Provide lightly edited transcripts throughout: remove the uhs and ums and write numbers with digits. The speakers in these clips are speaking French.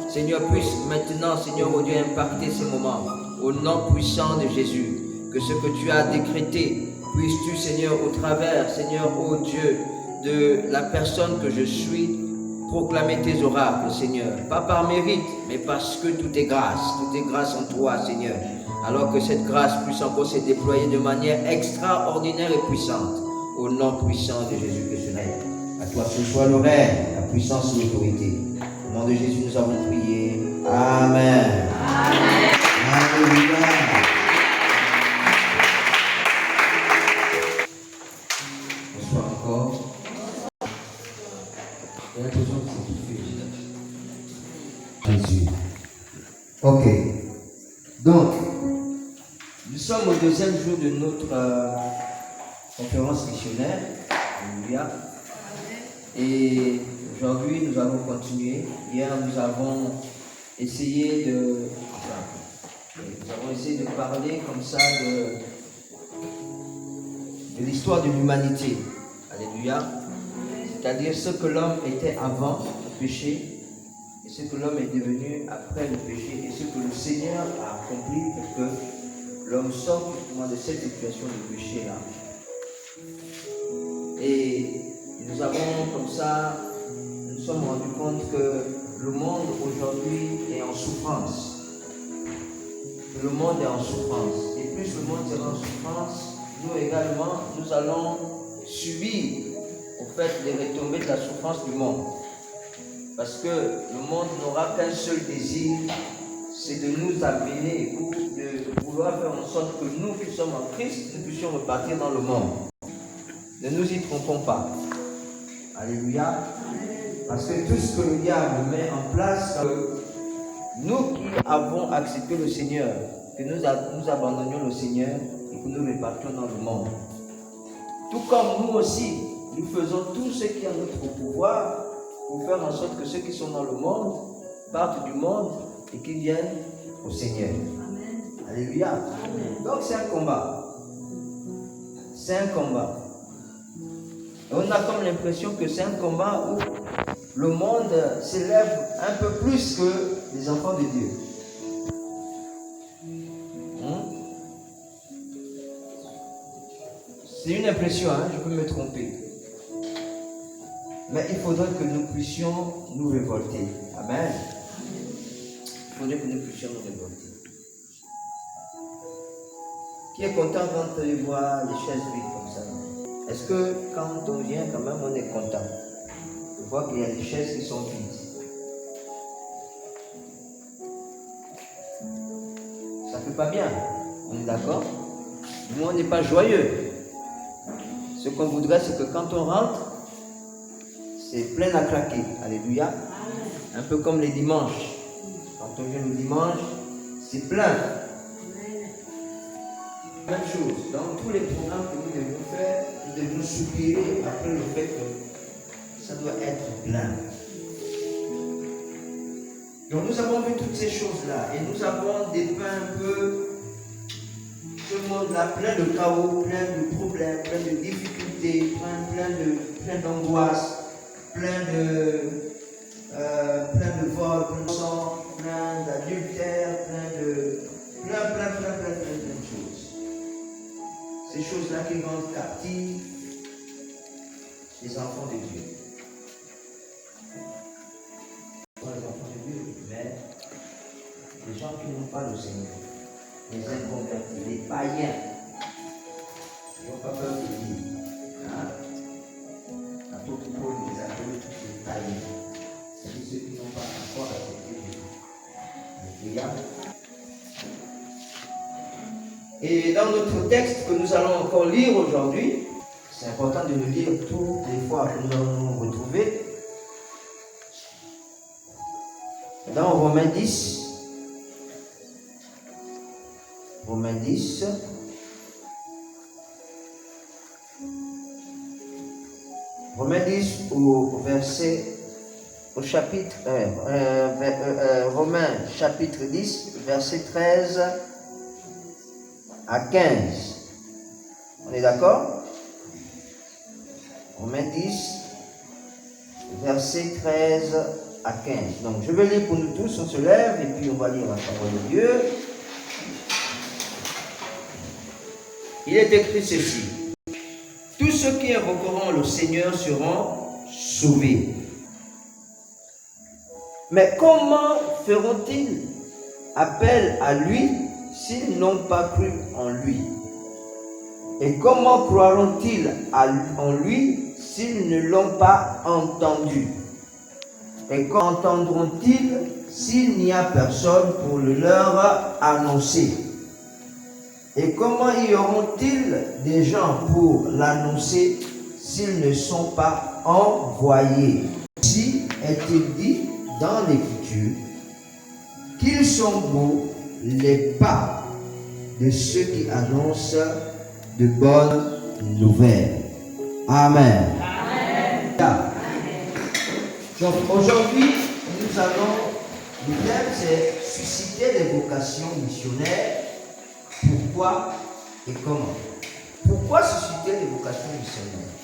Seigneur, puisse maintenant, Seigneur, oh Dieu, impacter ces moments. Au nom puissant de Jésus, que ce que tu as décrété, puisses-tu, Seigneur, au travers, Seigneur, oh Dieu, de la personne que je suis, proclamer tes oracles, Seigneur. Pas par mérite, mais parce que tout est grâce en toi, Seigneur. Alors que cette grâce puisse encore se déployer de manière extraordinaire et puissante. Au nom puissant de Jésus que je règne. À toi ce soit le règne, la puissance et l'autorité. Au nom de Jésus, nous avons prié. Amen. Amen. Alléluia. Bonsoir encore. J'ai l'impression que c'est tout fait. Jésus. Ok. Donc, nous sommes au deuxième jour de notre conférence missionnaire. Alléluia. Et aujourd'hui, nous allons continuer. Hier, nous avons essayé de parler comme ça de l'histoire de l'humanité. Alléluia. C'est-à-dire ce que l'homme était avant le péché et ce que l'homme est devenu après le péché et ce que le Seigneur a accompli pour que l'homme sorte de cette situation de péché-là. Et nous avons comme ça, nous sommes rendus compte que le monde aujourd'hui est en souffrance. Que le monde est en souffrance. Et plus le monde sera en souffrance, nous également, nous allons subir au fait les retombées de la souffrance du monde. Parce que le monde n'aura qu'un seul désir, c'est de nous amener ou de vouloir faire en sorte que nous qui sommes en Christ, nous puissions repartir dans le monde. Ne nous y trompons pas. Alléluia. Parce que tout ce que le diable met en place, nous qui avons accepté le Seigneur, que nous abandonnions le Seigneur et que nous repartions dans le monde. Tout comme nous aussi, nous faisons tout ce qui est en notre pouvoir pour faire en sorte que ceux qui sont dans le monde partent du monde et qu'ils viennent au Seigneur. Amen. Alléluia. Amen. Donc c'est un combat. C'est un combat. Et on a comme l'impression que c'est un combat où le monde s'élève un peu plus que les enfants de Dieu. C'est une impression, je peux me tromper. Mais il faudrait que nous puissions nous révolter. Amen. Il faudrait que nous puissions nous révolter. Qui est content quand il voit les chaises vides comme ça? Est-ce que quand on vient, quand même, on est content de voir qu'il y a des chaises qui sont vides? Ça ne fait pas bien. On est d'accord? Nous, on n'est pas joyeux. Ce qu'on voudrait, c'est que quand on rentre, c'est plein à craquer. Alléluia. Un peu comme les dimanches. Quand on vient le dimanche, c'est plein. Même chose. Dans tous les programmes que nous devons faire, nous devons soupirer après le fait que ça doit être plein. Donc nous avons vu toutes ces choses-là et nous avons dépeint un peu ce monde-là plein de chaos, plein de problèmes, plein de difficultés, plein d'angoisses, plein de vols, plein de sang, plein d'adultère, plein de choses. Ces choses-là qui rendent captifs les enfants de Dieu. Pas les enfants de Dieu, mais les gens qui n'ont pas le Seigneur, les inconvertis, les païens, qui n'ont pas peur de dire. L'apôtre Paul les appelle tous les païens. C'est-à-dire ceux qui n'ont pas encore accepté Dieu. Alléluia. Et dans notre texte que nous allons encore lire aujourd'hui, c'est important de le lire toutes les fois que nous allons nous retrouver. Dans Romains 10, Romains chapitre 10, verset 13 à 15. On est d'accord? Romains 10, verset 13 à 15. Donc je vais lire pour nous tous, on se lève et puis on va lire la parole de Dieu. Il est écrit ceci. Tous ceux qui invoqueront le Seigneur seront sauvés. Mais comment feront-ils appel à lui s'ils n'ont pas cru en lui? Et comment croiront-ils en lui s'ils ne l'ont pas entendu? Et comment entendront-ils s'il n'y a personne pour le leur annoncer? Et comment y auront-ils des gens pour l'annoncer s'ils ne sont pas envoyés? Ainsi est-il dit dans l'Écriture qu'ils sont beaux les pas de ceux qui annoncent de bonnes nouvelles. Amen. Amen. Donc aujourd'hui, nous allons, le thème c'est susciter des vocations missionnaires. Pourquoi et comment? Pourquoi susciter des vocations missionnaires?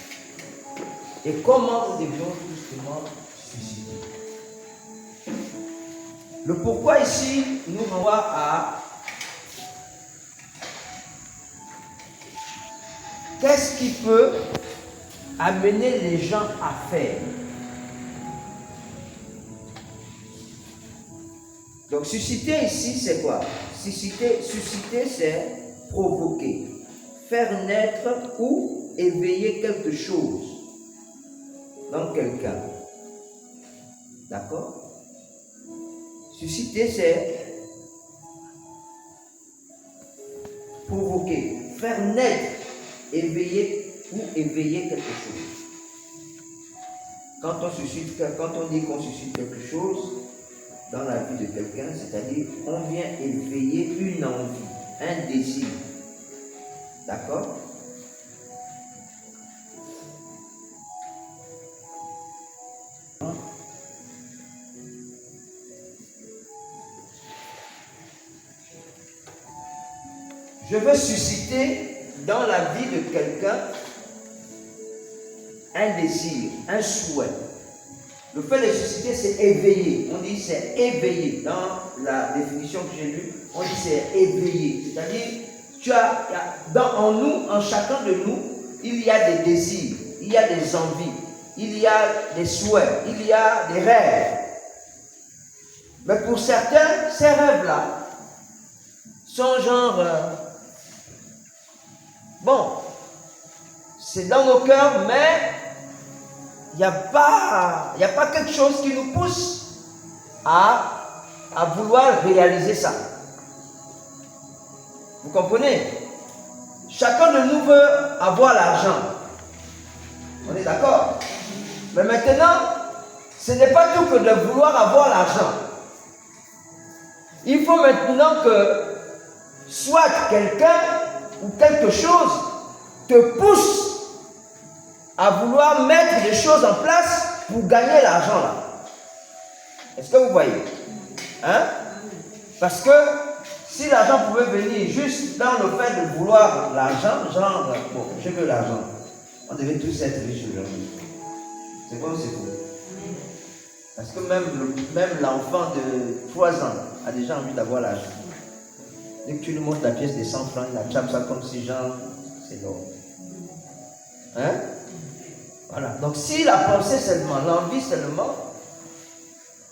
Et comment nous devions justement susciter? Le pourquoi ici nous renvoie à qu'est-ce qui peut amener les gens à faire. Donc susciter ici c'est quoi? Susciter c'est provoquer, faire naître ou éveiller quelque chose dans quelqu'un. D'accord? Susciter c'est provoquer, faire naître, éveiller ou éveiller quelque chose. Quand on dit qu'on suscite quelque chose dans la vie de quelqu'un, c'est-à-dire on vient éveiller une envie, un désir. D'accord? Je veux susciter dans la vie de quelqu'un un désir, un souhait. Le fait de susciter, c'est éveiller. On dit c'est éveiller. Dans la définition que j'ai lue, on dit c'est éveiller. C'est-à-dire, en nous, en chacun de nous, il y a des désirs, il y a des envies, il y a des souhaits, il y a des rêves. Mais pour certains, ces rêves-là sont genre... c'est dans nos cœurs, mais il n'y a pas quelque chose qui nous pousse à vouloir réaliser ça. Vous comprenez? Chacun de nous veut avoir l'argent. On est d'accord? Mais maintenant, ce n'est pas tout que de vouloir avoir l'argent. Il faut maintenant que soit quelqu'un ou quelque chose te pousse à vouloir mettre des choses en place pour gagner l'argent là. Est-ce que vous voyez? Hein? Parce que si l'argent pouvait venir juste dans le fait de vouloir l'argent, genre, bon, je veux l'argent, on devait tous être riches aujourd'hui. C'est comme c'est faux. Parce que même l'enfant de 3 ans a déjà envie d'avoir l'argent. Dès que tu lui montres la pièce de 100 francs, il attrape ça comme si genre, c'est l'or. Hein? Voilà. Donc si la pensée seulement, l'envie seulement,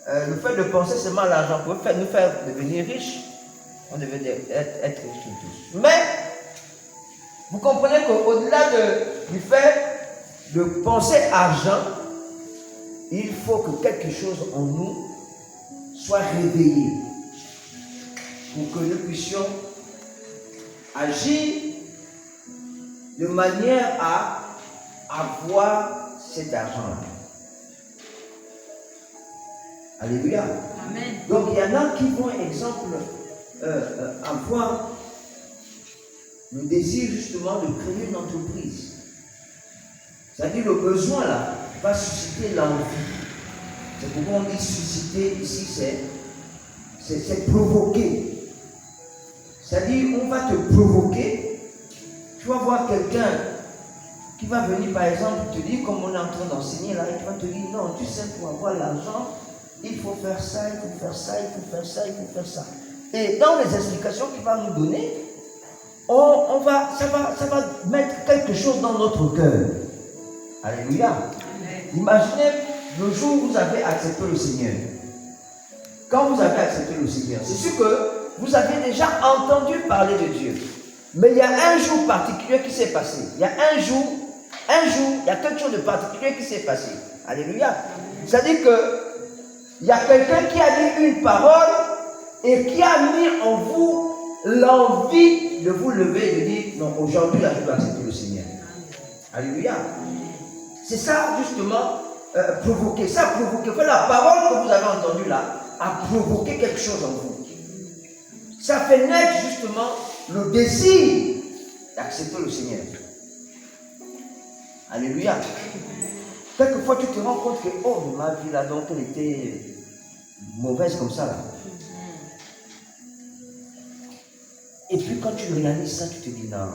le fait de penser seulement à l'argent pouvait nous faire devenir riches, on devait être riches tous. Mais, vous comprenez qu'au-delà du fait de penser argent, il faut que quelque chose en nous soit réveillé pour que nous puissions agir de manière à avoir cet argent-là. Alléluia. Amen. Donc il y en a qui vont, exemple, avoir le désir justement de créer une entreprise. C'est-à-dire le besoin là va susciter l'envie. C'est pourquoi on dit susciter ici, c'est provoquer. C'est-à-dire on va te provoquer. Tu vas voir quelqu'un qui va venir par exemple te dire, comme on est en train d'enseigner là, il va te dire non, tu sais, pour avoir l'argent, il faut faire ça, il faut faire ça, il faut faire ça, il faut faire ça. Et dans les explications qu'il va nous donner, ça va mettre quelque chose dans notre cœur. Alléluia. Amen. Imaginez le jour où vous avez accepté le Seigneur. Quand vous avez accepté le Seigneur, c'est sûr que vous avez déjà entendu parler de Dieu. Mais il y a un jour particulier qui s'est passé. Il y a un jour, il y a quelque chose de particulier qui s'est passé. Alléluia. C'est-à-dire qu'il y a quelqu'un qui a dit une parole et qui a mis en vous l'envie de vous lever et de dire, non, aujourd'hui, là, je dois accepter le Seigneur. Alléluia. C'est ça, justement, provoquer. Ça provoquer. La parole que vous avez entendue là a provoqué quelque chose en vous. Ça fait naître, justement, le désir d'accepter le Seigneur. Alléluia. Quelquefois, tu te rends compte que, oh, ma vie là, donc, elle était mauvaise comme ça là. Et puis, quand tu réalises ça, tu te dis, non,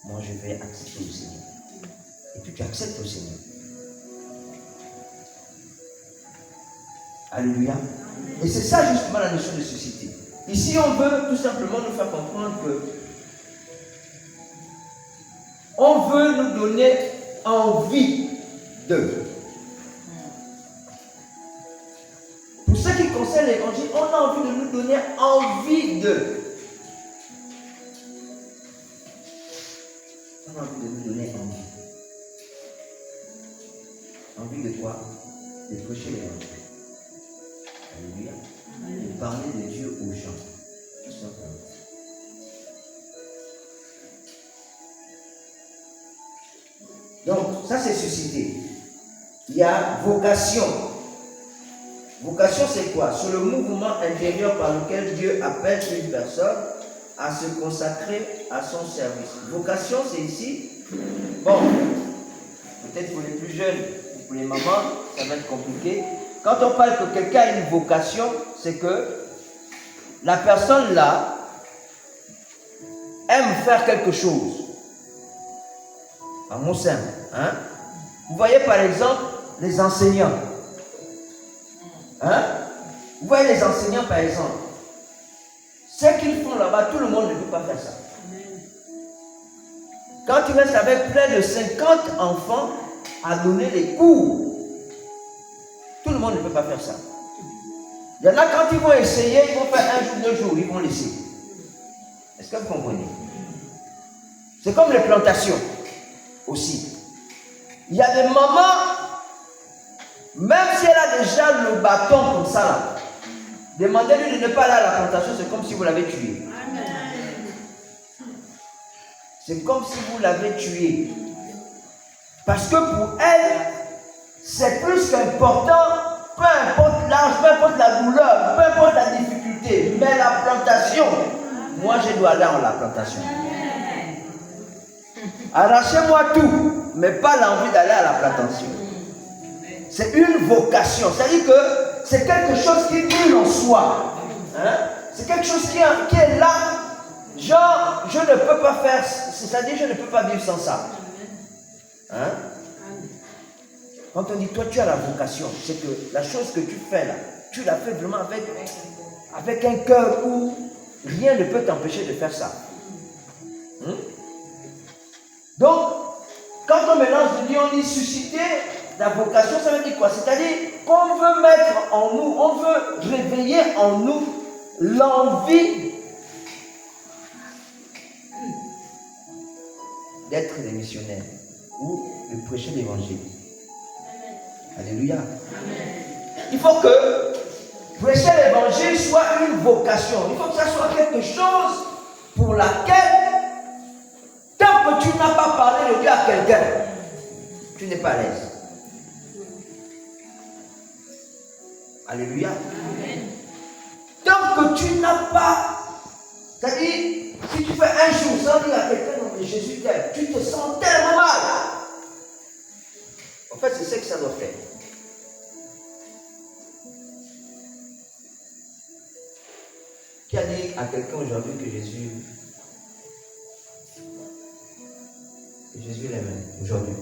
moi, je vais accepter le Seigneur. Et puis, tu acceptes le Seigneur. Alléluia. Et c'est ça, justement, la notion de société. Ici, on veut tout simplement nous faire comprendre que on veut nous donner envie de. Pour ce qui concerne l'évangile, on a envie de nous donner envie de. On a envie de nous donner envie. Envie de quoi? De prêcher l'évangile. Alléluia. De parler de Dieu aux gens. Tout simplement. Donc, ça c'est suscité. Il y a vocation. Vocation c'est quoi? C'est le mouvement intérieur par lequel Dieu appelle une personne à se consacrer à son service. Vocation c'est ici. Bon, peut-être pour les plus jeunes, pour les mamans, ça va être compliqué. Quand on parle que quelqu'un a une vocation, c'est que la personne là aime faire quelque chose. Un mot simple. Hein? Vous voyez par exemple les enseignants. Hein? Vous voyez les enseignants par exemple. Ce qu'ils font là-bas, tout le monde ne peut pas faire ça. Quand tu restes avec près de 50 enfants à donner des cours, tout le monde ne peut pas faire ça. Il y en a quand ils vont essayer, ils vont faire un jour, 2 jours, ils vont laisser. Est-ce que vous comprenez? C'est comme les plantations aussi. Il y a des mamans, même si elle a déjà le bâton comme ça là, demandez-lui de ne pas aller à la plantation, c'est comme si vous l'avez tué. C'est comme si vous l'avez tué. Parce que pour elle, c'est plus qu'important, peu importe l'âge, peu importe la douleur, peu importe la difficulté, mais la plantation, moi je dois aller à la plantation. Arrachez-moi tout, mais pas l'envie d'aller à la plantation. C'est une vocation, c'est-à-dire que c'est quelque chose qui brûle en soi. Hein? C'est quelque chose qui est là, genre je ne peux pas faire, c'est-à-dire je ne peux pas vivre sans ça. Hein? Quand on dit toi tu as la vocation, c'est que la chose que tu fais là, tu la fais vraiment avec un cœur où rien ne peut t'empêcher de faire ça. Donc, quand on mélange de dire on dit susciter la vocation, ça veut dire quoi? C'est-à-dire qu'on veut mettre en nous, on veut réveiller en nous l'envie d'être des missionnaires ou de prêcher l'évangile. Alléluia. Il faut que prêcher l'évangile soit une vocation. Il faut que ça soit quelque chose pour laquelle, tant que tu n'as pas parlé de Dieu à quelqu'un, tu n'es pas à l'aise. Alléluia. Amen. Tant que tu n'as pas, c'est-à-dire, si tu fais un jour sans dire à quelqu'un que Jésus t'aime, tu te sens tellement mal. En fait, c'est ce que ça doit faire. Qui a dit à quelqu'un aujourd'hui que Jésus l'aime aujourd'hui?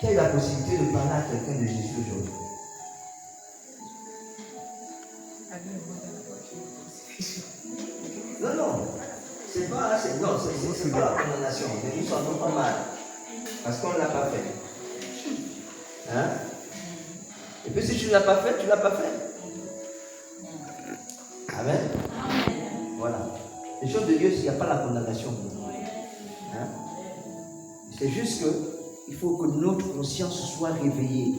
Qui a eu la possibilité de parler à quelqu'un de Jésus aujourd'hui? Non. C'est pas la condamnation. Mais nous sentons pas mal. Parce qu'on ne l'a pas fait. Hein? Et puis si tu ne l'as pas fait, tu ne l'as pas fait. Amen. Voilà. Les choses de Dieu, il n'y a pas la condamnation. Hein? C'est juste qu'il faut que notre conscience soit réveillée.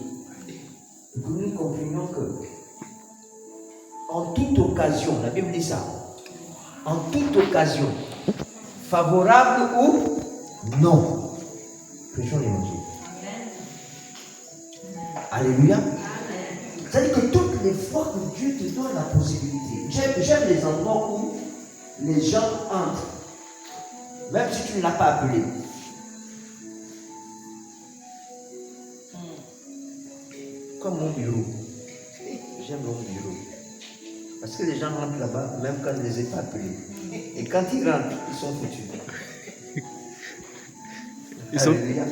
Et que nous comprenions que en toute occasion, la Bible dit ça, en toute occasion, favorable ou non, prêchons l'évangile. Alléluia. C'est-à-dire que toutes les fois que Dieu te donne la possibilité, j'aime les endroits où les gens entrent, même si tu ne l'as pas appelé. Comme mon bureau. J'aime mon bureau. Parce que les gens rentrent là-bas, même quand je ne les ai pas appelés. Et quand ils rentrent, ils sont foutus. Alléluia.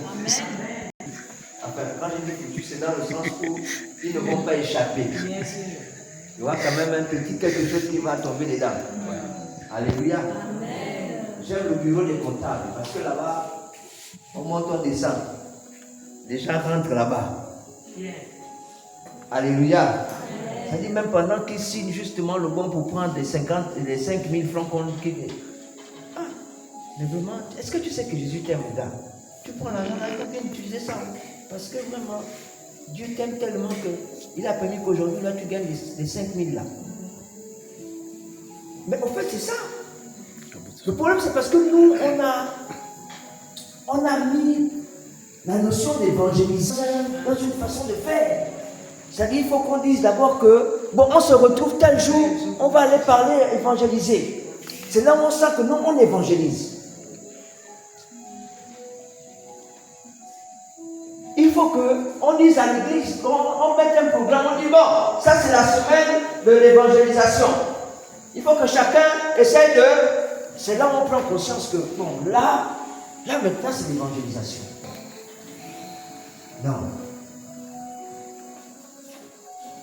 Enfin, quand je dis foutus, c'est dans le sens où ils ne vont pas échapper. Il y aura quand même un petit quelque chose qui va tomber dedans. Alléluia. J'aime le bureau des comptables parce que là-bas, on monte, on descend. Les gens rentrent là-bas. Alléluia. Ça dit même pendant qu'ils signent justement le bon pour prendre les 5 000 francs qu'on quitte. Ah, mais vraiment, est-ce que tu sais que Jésus t'aime, gars? Tu prends l'argent là, il faut bien utiliser ça. Parce que vraiment, Dieu t'aime tellement qu'il a permis qu'aujourd'hui, là, tu gagnes les 5 000 là. Mais en fait, c'est ça. Le problème, c'est parce que nous, on a mis la notion d'évangélisation dans une façon de faire. C'est-à-dire qu'il faut qu'on dise d'abord que, bon, on se retrouve tel jour, on va aller parler, évangéliser. C'est là où on sent que nous, on évangélise. Il faut qu'on dise à l'église, on mette un programme, on dit, bon, ça c'est la semaine de l'évangélisation. Il faut que chacun essaye de... C'est là où on prend conscience que, bon, là maintenant c'est l'évangélisation. Non.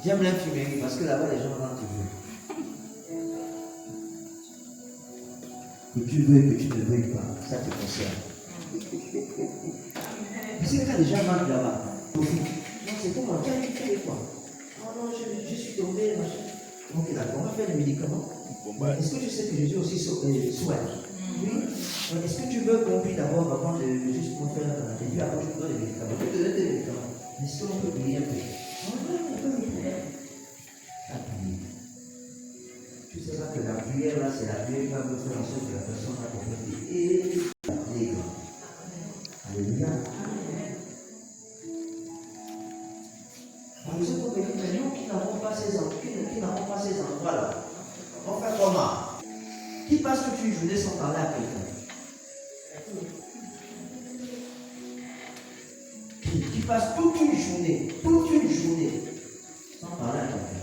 J'aime l'infirmerie parce que là-bas les gens rentrent toujours. Que tu veux, que tu ne veuilles pas, ça te concerne. Parce que quand les gens rentrent là-bas, non, c'est comment? Tu as quoi? Oh non, je suis tombé, machin. Ok, d'accord, on va faire des médicaments. Est-ce que tu sais que Jésus aussi soigne? Oui. Est-ce que tu veux qu'on puisse d'abord avant de juste pour faire et puis après je te donne des médicaments? Je te donne des médicaments. Est-ce qu'on peut prier un peu? Non, tu sais pas que la prière là, c'est la prière qui va me faire en sorte que la personne va comprendre et la prière. Alléluia. Par exemple, nous qui n'avons pas ces endroits-là, on fait comment? Qui passe toute une journée sans parler à quelqu'un? Qui passe toute une journée sans parler à quelqu'un?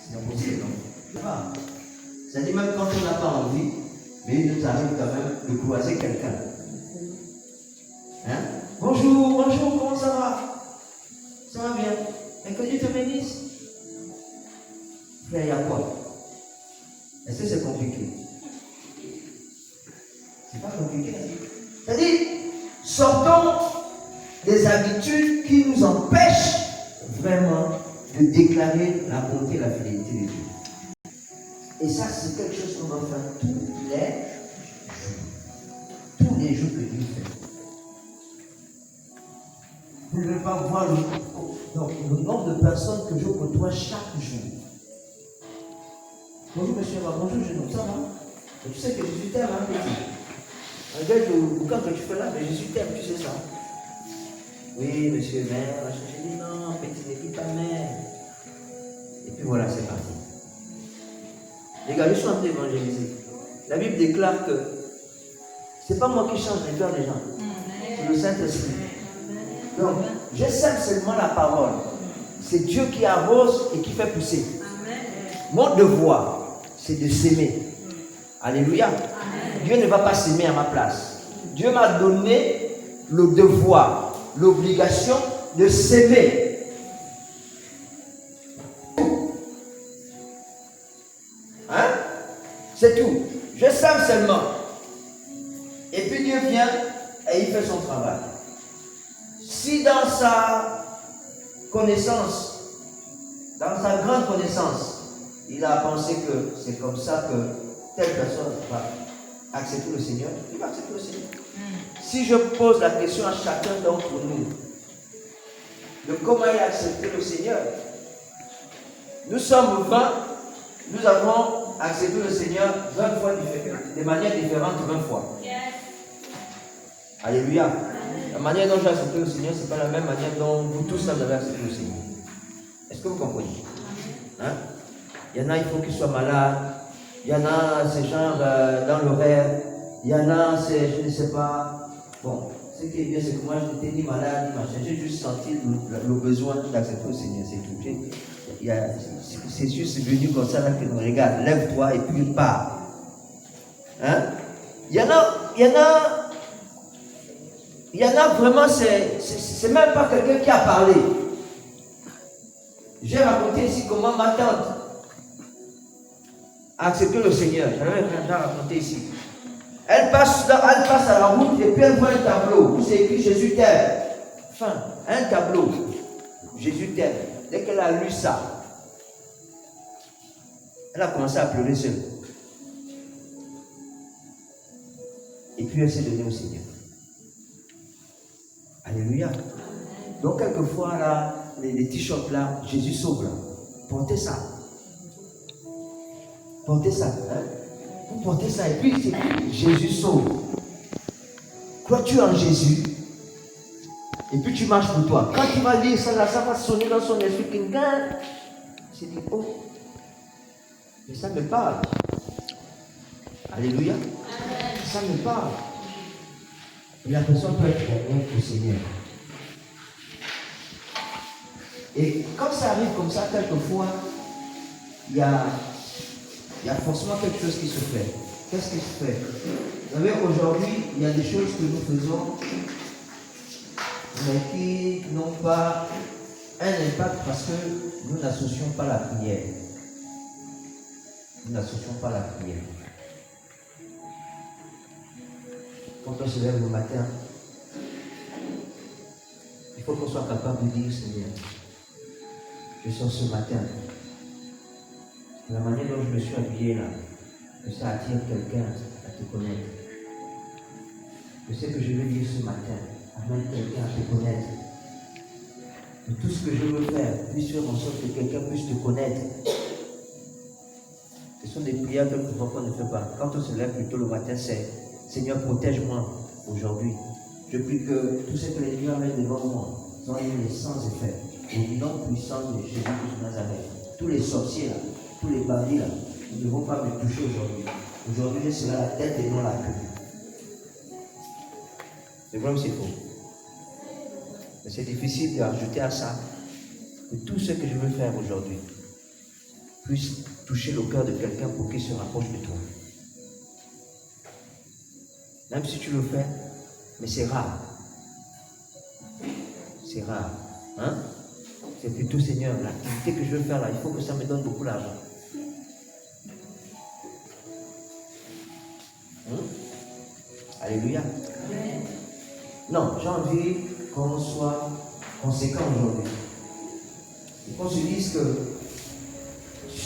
C'est pas possible, non? C'est-à-dire même quand on n'a pas envie, mais il nous arrive quand même de croiser quelqu'un. Hein? Bonjour, comment ça va? Ça va bien? Et que Dieu te bénisse. Frère, il y a quoi? Est-ce que c'est compliqué? C'est pas compliqué. C'est-à-dire, sortons des habitudes qui nous empêchent vraiment de déclarer la bonté et la fidélité de Dieu. Et ça, c'est quelque chose qu'on va faire tous les jours que Dieu fait. Vous ne pouvez pas voir le nombre de personnes que je côtoie chaque jour. Bonjour monsieur, bonjour jeune homme, ça va? Et tu sais que Jésus t'aime, hein, petit? Regarde, quand tu fais là, mais Jésus t'aime, tu sais ça? Oui, monsieur, mère, je dis non, petit, n'écoute pas mère. Et puis voilà, c'est parti. Les gars, je suis en train d'évangéliser. La Bible déclare que c'est pas moi qui change les cœurs des gens, c'est le Saint-Esprit. Donc, je sème seulement la parole. C'est Dieu qui arrose et qui fait pousser. Mon devoir, c'est de s'aimer. Alléluia. Dieu ne va pas s'aimer à ma place. Dieu m'a donné le devoir, l'obligation de s'aimer. Hein? C'est tout. Je sème seulement. Et puis Dieu vient et il fait son travail. Si dans sa connaissance, dans sa grande connaissance, il a pensé que c'est comme ça que telle personne va accepter le Seigneur, il va accepter le Seigneur. Si je pose la question à chacun d'entre nous de comment il a accepté le Seigneur, nous sommes 20, nous avons accepté le Seigneur 20 fois de manière différente 20 fois. Yes. Alléluia. La manière dont j'ai accepté le Seigneur, ce n'est pas la même manière dont vous tous avez accepté le Seigneur. Est-ce que vous comprenez? Hein? Il y en a, il faut qu'ils soient malades. Il y en a, c'est genre dans le rêve. Il y en a, c'est, je ne sais pas. Bon, ce qui est bien, c'est que moi, je n'étais ni malade, ni machin. J'ai juste senti le besoin d'accepter le Seigneur, c'est tout. C'est juste venu comme ça, là, que nous regarde. Lève-toi et puis pars. Hein? Il y en a vraiment, c'est même pas quelqu'un qui a parlé. J'ai raconté ici comment ma tante a accepté le Seigneur. J'avais déjà raconté ici. Elle passe à la route et puis elle voit un tableau où c'est écrit Jésus t'aime. Enfin, un tableau. Jésus t'aime. Dès qu'elle a lu ça, elle a commencé à pleurer seule. Et puis elle s'est donnée au Seigneur. Alléluia. Donc quelquefois là, les t-shirts là, Jésus sauve là. Portez ça. Portez ça. Hein? Vous portez ça et puis c'est Jésus sauve. Crois-tu en Jésus? Et puis tu marches pour toi. Quand tu vas lire ça là, ça va sonner dans son esprit. C'est dit, oh, mais ça me parle. Alléluia. Ça me parle. Et la personne peut être gagnante au Seigneur. Et quand ça arrive comme ça, quelquefois, il y a forcément quelque chose qui se fait. Qu'est-ce qui se fait? Vous savez, aujourd'hui, il y a des choses que nous faisons, mais qui n'ont pas un impact parce que nous n'associons pas la prière. Nous n'associons pas la prière. Quand on se lève le matin, il faut qu'on soit capable de dire, Seigneur, je sors ce matin. La manière dont je me suis habillé là, que ça attire quelqu'un à te connaître. Je sais que je vais dire ce matin, amène quelqu'un à te connaître. Et tout ce que je veux faire, puisse faire en sorte que quelqu'un puisse te connaître. Ce sont des prières que qu'on ne fait pas. Quand on se lève plutôt le matin, c'est Seigneur, protège-moi aujourd'hui. Je prie que tout ce que les nuages mettent devant moi soient sans effet. Au nom puissant de Jésus de Nazareth. Tous les sorciers là, tous les bandits là, ils ne vont pas me toucher aujourd'hui. Aujourd'hui, je serai la tête et non la queue. C'est vrai ou c'est faux? Mais c'est difficile d'ajouter à ça que tout ce que je veux faire aujourd'hui puisse toucher le cœur de quelqu'un pour qu'il se rapproche de toi. Même si tu le fais, mais c'est rare. C'est rare. Hein? C'est plutôt, Seigneur, l'activité que je veux faire là, il faut que ça me donne beaucoup d'argent. Alléluia. Amen. Non, j'ai envie qu'on soit conséquent aujourd'hui. Et qu'on se dise que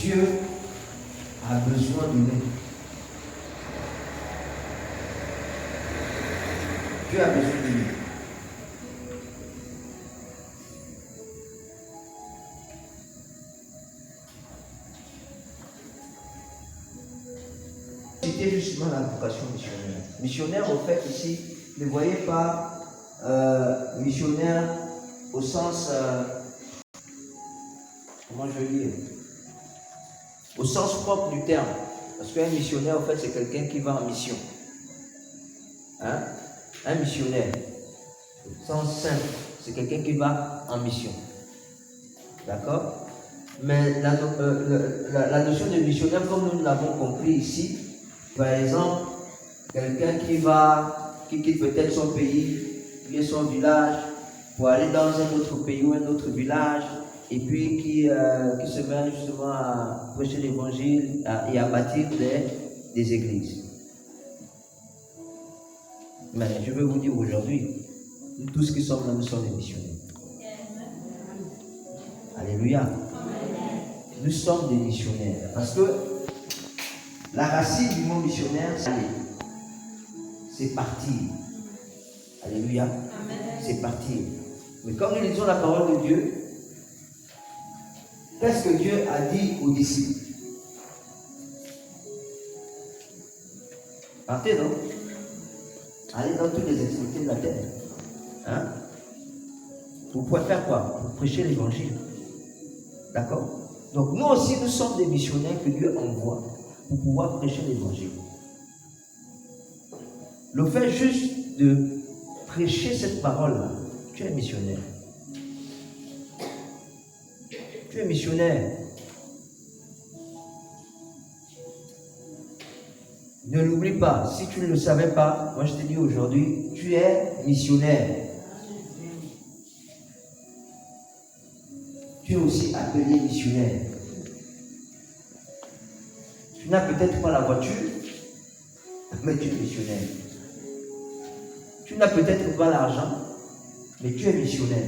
Dieu a besoin de nous. Dieu a besoin de nous. C'était justement la vocation missionnaire. Missionnaire, au fait, ici, ne voyez pas missionnaire au sens, comment je veux dire, au sens propre du terme. Parce qu'un missionnaire, au fait, c'est quelqu'un qui va en mission. Hein? Un missionnaire, au sens simple, c'est quelqu'un qui va en mission. D'accord? Mais la notion de missionnaire, comme nous l'avons compris ici, par exemple, quelqu'un qui va qui quitte peut-être son pays, bien son village, pour aller dans un autre pays ou un autre village, et puis qui se met justement à prêcher l'évangile et à bâtir des églises. Mais je veux vous dire aujourd'hui, nous tous qui sommes là, nous sommes des missionnaires. Alléluia. Nous sommes des missionnaires. Parce que la racine du mot missionnaire, c'est partir. Alléluia. C'est partir. Mais quand nous lisons la parole de Dieu, qu'est-ce que Dieu a dit aux disciples? Partez, non? Allez dans toutes les extrémités de la terre. Hein? Vous pouvez faire quoi? Pour prêcher l'évangile. D'accord? Donc nous aussi, nous sommes des missionnaires que Dieu envoie pour pouvoir prêcher l'évangile. Le fait juste de prêcher cette parole-là, tu es missionnaire. Tu es missionnaire. Ne l'oublie pas. Si tu ne le savais pas, moi je te dis aujourd'hui, tu es missionnaire. Tu es aussi appelé missionnaire. Tu n'as peut-être pas la voiture, mais tu es missionnaire. Tu n'as peut-être pas l'argent, mais tu es missionnaire.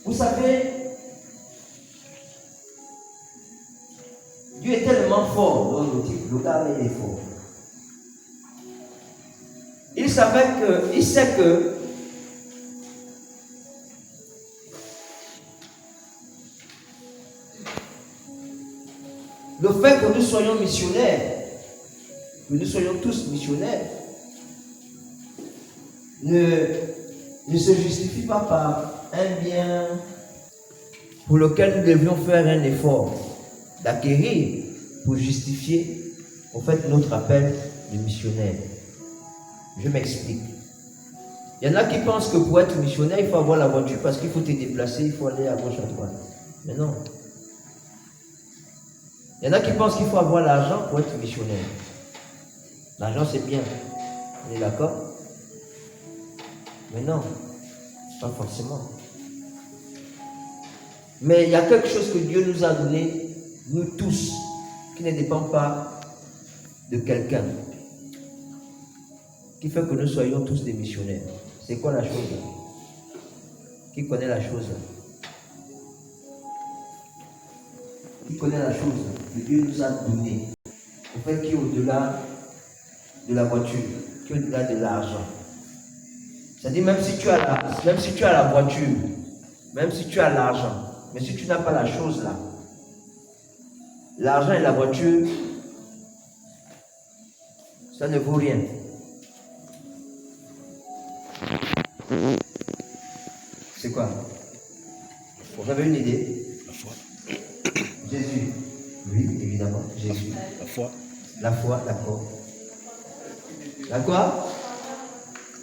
Vous savez, Dieu est tellement fort dans le type, le gars est fort. Il sait que le fait que nous soyons missionnaires, que nous soyons tous missionnaires, ne se justifie pas par un bien pour lequel nous devions faire un effort d'acquérir pour justifier en fait notre appel de missionnaire. Je m'explique. Il y en a qui pensent que pour être missionnaire, il faut avoir la voiture parce qu'il faut te déplacer, il faut aller à gauche, à droite. Mais non. Il y en a qui pensent qu'il faut avoir l'argent pour être missionnaire. L'argent c'est bien. On est d'accord? Mais non, pas forcément. Mais il y a quelque chose que Dieu nous a donné, nous tous, qui ne dépend pas de quelqu'un, qui fait que nous soyons tous des missionnaires. C'est quoi la chose? Qui connaît la chose? Qui connaît la chose que Dieu nous a donnée, en fait, qui est au-delà de la voiture, qui est au-delà de l'argent. C'est-à-dire, même si tu as la voiture, même si tu as l'argent, mais si tu n'as pas la chose là, l'argent et la voiture, ça ne vaut rien. C'est quoi? Vous avez une idée? La foi. Jésus. Oui, évidemment, Jésus. La foi. La foi, d'accord. La quoi?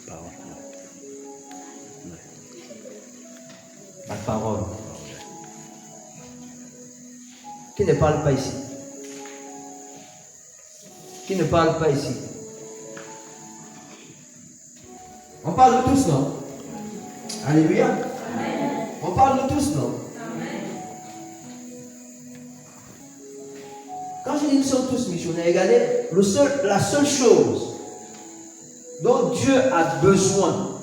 Parole. La parole. Qui ne parle pas ici? Qui ne parle pas ici? On parle de tous, non? Alléluia. Amen. On parle de tous, non? Amen. Quand je dis nous sommes tous missionnaires, regardez, la seule chose dont Dieu a besoin,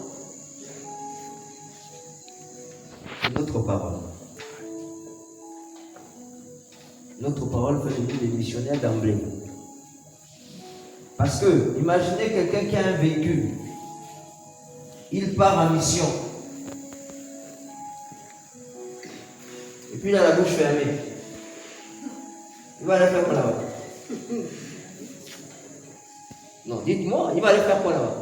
c'est notre parole. Notre parole fait de nous des missionnaires d'emblée. Parce que, imaginez quelqu'un qui a un véhicule, il part en mission. Et puis il a la bouche fermée. Il va aller faire quoi là-bas? Non, dites-moi, il va aller faire quoi là-bas?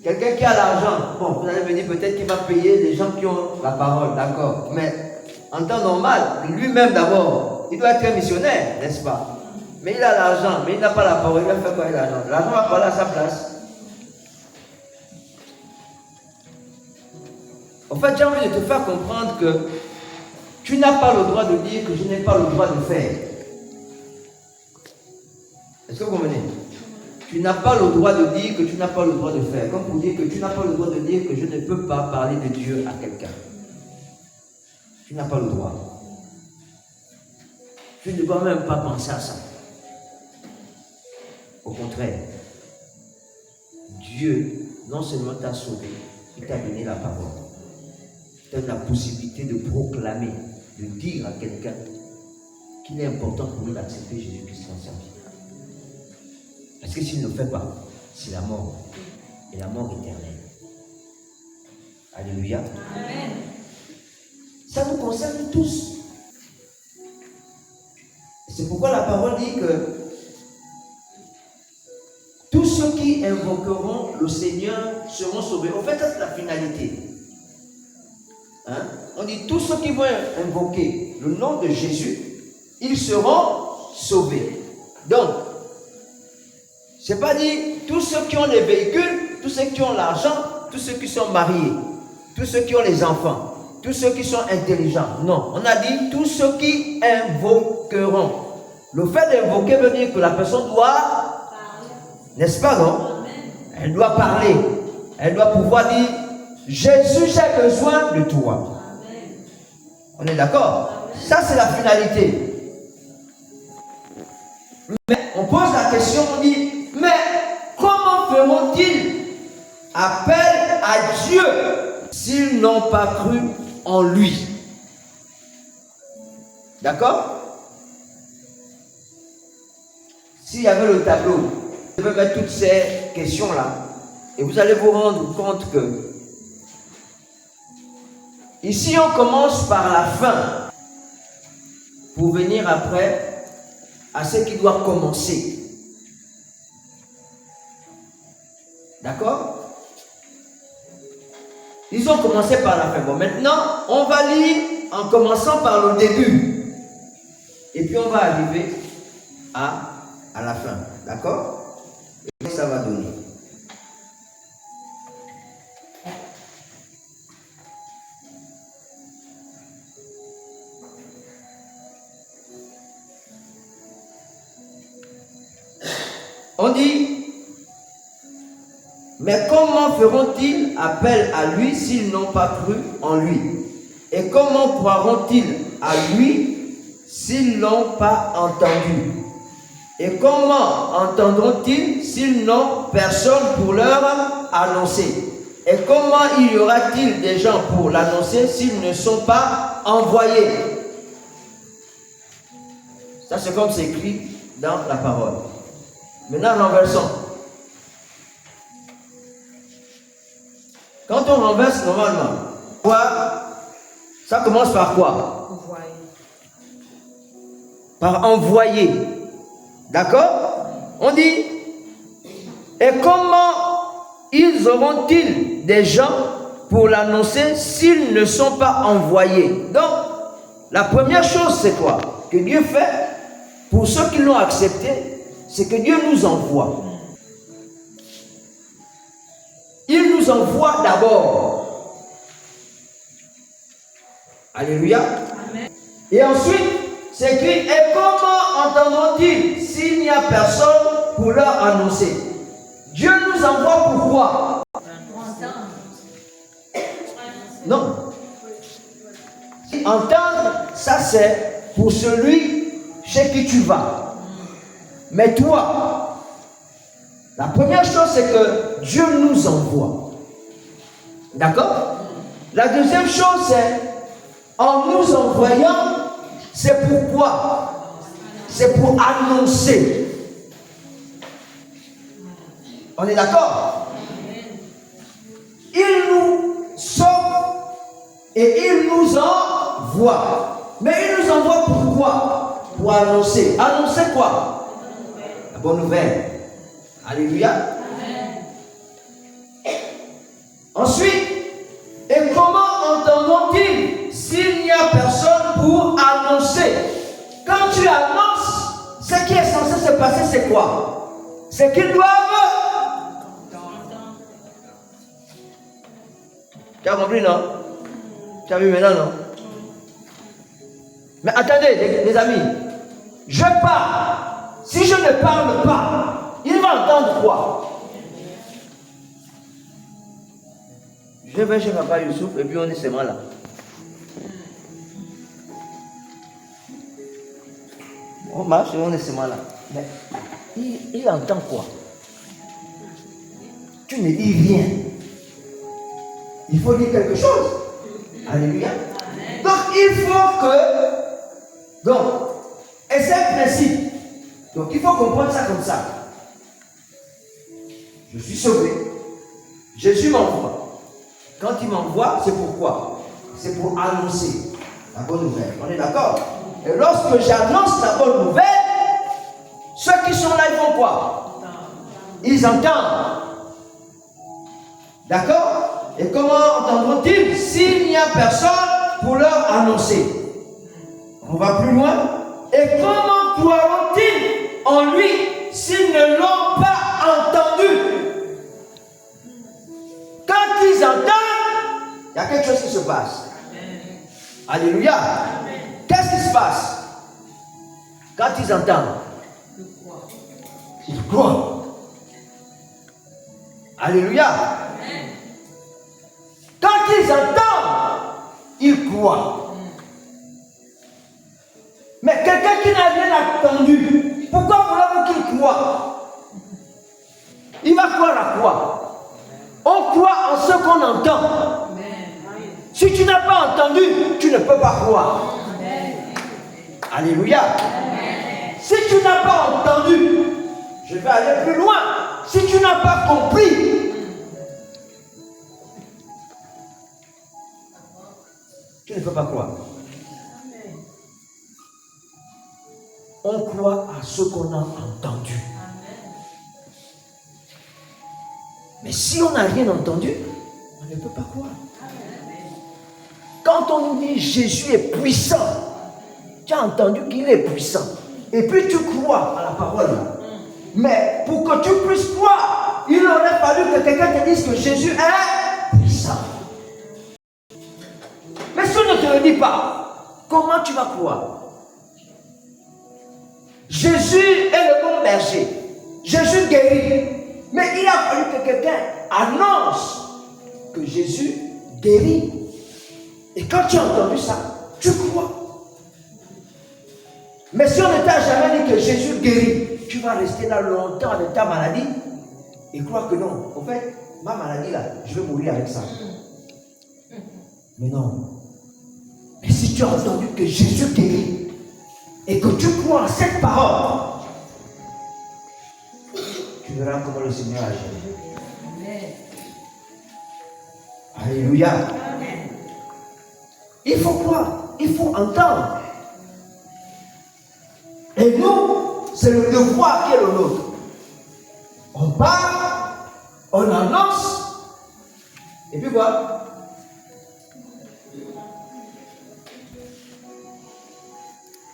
Quelqu'un qui a l'argent, bon, vous allez me dire peut-être qu'il va payer les gens qui ont la parole, d'accord. Mais en temps normal, lui-même d'abord, il doit être un missionnaire, n'est-ce pas? Mais il a l'argent, mais il n'a pas la parole, il va faire quoi avec l'argent? L'argent va parler à sa place. En fait, j'ai envie de te faire comprendre que tu n'as pas le droit de dire que je n'ai pas le droit de faire. Est-ce que vous comprenez? Tu n'as pas le droit de dire que tu n'as pas le droit de faire. Comme pour dire que tu n'as pas le droit de dire que je ne peux pas parler de Dieu à quelqu'un. Tu n'as pas le droit. Tu ne dois même pas penser à ça. Au contraire, Dieu non seulement t'a sauvé, il t'a donné la parole. Il t'a donné la possibilité de proclamer, de dire à quelqu'un qu'il est important pour lui d'accepter Jésus-Christ dans sa vie. Parce que s'il ne le fait pas, c'est la mort. Et la mort éternelle. Alléluia. Amen. Ça nous concerne tous. C'est pourquoi la parole dit que tous ceux qui invoqueront le Seigneur seront sauvés. En fait, ça c'est la finalité. Hein? On dit tous ceux qui vont invoquer le nom de Jésus, ils seront sauvés. Donc, c'est pas dit tous ceux qui ont les véhicules, tous ceux qui ont l'argent, tous ceux qui sont mariés, tous ceux qui ont les enfants, tous ceux qui sont intelligents. Non, on a dit tous ceux qui invoqueront. Le fait d'invoquer veut dire que la personne doit, n'est-ce pas, non? Elle doit parler. Elle doit pouvoir dire Jésus, j'ai besoin de toi. On est d'accord? Ça, c'est la finalité. Mais on pose la question, on dit mais comment feront-ils appel à Dieu s'ils n'ont pas cru en lui? D'accord? S'il y avait le tableau, je vais mettre toutes ces questions-là et vous allez vous rendre compte que ici on commence par la fin pour venir après à ce qui doit commencer. D'accord? Ils ont commencé par la fin. Bon, maintenant, on va lire en commençant par le début. Et puis on va arriver à la fin. D'accord? Et ça va donner. On dit, mais comment feront-ils appel à lui s'ils n'ont pas cru en lui? Et comment croiront-ils à lui s'ils n'ont pas entendu? Et comment entendront-ils s'ils n'ont personne pour leur annoncer? Et comment y aura-t-il des gens pour l'annoncer s'ils ne sont pas envoyés? Ça, c'est comme c'est écrit dans la parole. Maintenant, renversons. Quand on renverse normalement, ça commence par quoi? Envoyer. Par envoyer. D'accord? On dit, et comment ils auront-ils des gens pour l'annoncer s'ils ne sont pas envoyés? Donc, la première chose, c'est quoi? Que Dieu fait pour ceux qui l'ont accepté, c'est que Dieu nous envoie. Il nous envoie d'abord. Alléluia. Amen. Et ensuite, c'est écrit, et comment entendront-ils s'il n'y a personne pour leur annoncer? Dieu nous envoie pourquoi? Non. Entendre, ça c'est pour celui chez qui tu vas. Mais toi, la première chose, c'est que Dieu nous envoie. D'accord? La deuxième chose, c'est en nous envoyant, c'est pourquoi? C'est pour annoncer. On est d'accord? Il nous sauve et il nous envoie. Mais il nous envoie pourquoi? Pour annoncer. Annoncer quoi? La bonne nouvelle. Alléluia. Amen. Ensuite, et comment entendront-ils s'il n'y a personne pour annoncer? Quand tu annonces, ce qui est censé se passer, c'est quoi? C'est qu'ils doivent. Tu as compris, non? Tu as vu maintenant, non? Mais attendez, les amis, je pars. si je ne parle pas, il va entendre quoi? Je vais chez Papa Youssouf et puis on est seulement là. On marche et on est seulement là. Mais il entend quoi? Tu ne dis rien. Il faut dire quelque chose. Alléluia. Donc il faut que... Donc, et c'est un principe. Donc il faut comprendre ça comme ça. Je suis sauvé. Jésus m'envoie. Quand il m'envoie, c'est pourquoi? C'est pour annoncer la bonne nouvelle. On est d'accord? Et lorsque j'annonce la bonne nouvelle, ceux qui sont là, ils font quoi? Ils entendent. D'accord? Et comment entendront-ils s'il n'y a personne pour leur annoncer? On va plus loin. Et comment croiront-ils en lui s'ils ne l'ont pas entendu? Quand ils entendent, il y a quelque chose qui se passe. Alléluia. Qu'est-ce qui se passe? Quand ils entendent, ils croient. Alléluia. Quand ils entendent, ils croient. Mais quelqu'un qui n'a rien entendu, pourquoi voulez-vous qu'il croit? Il va croire à quoi? On croit en ce qu'on entend. Si tu n'as pas entendu, tu ne peux pas croire. Alléluia. Si tu n'as pas entendu, je vais aller plus loin. Si tu n'as pas compris, tu ne peux pas croire. On croit à ce qu'on a entendu. Mais si on n'a rien entendu, on ne peut pas croire. Quand on nous dit Jésus est puissant, tu as entendu qu'il est puissant. Et puis tu crois à la parole. Mais pour que tu puisses croire, il aurait fallu que quelqu'un te dise que Jésus est puissant. Mais si on ne te le dit pas, comment tu vas croire? Jésus est le bon berger. Jésus guérit. Mais il a fallu que quelqu'un annonce que Jésus guérit. Et quand tu as entendu ça, tu crois. Mais si on ne t'a jamais dit que Jésus guérit, tu vas rester là longtemps avec ta maladie et croire que non. En fait, ma maladie là, je vais mourir avec ça. Mais non. Mais si tu as entendu que Jésus guérit et que tu crois à cette parole, tu verras comment le Seigneur agit. Alléluia. Il faut croire, il faut entendre. Et nous, c'est le devoir qui est le nôtre. On parle, on annonce, et puis quoi? Il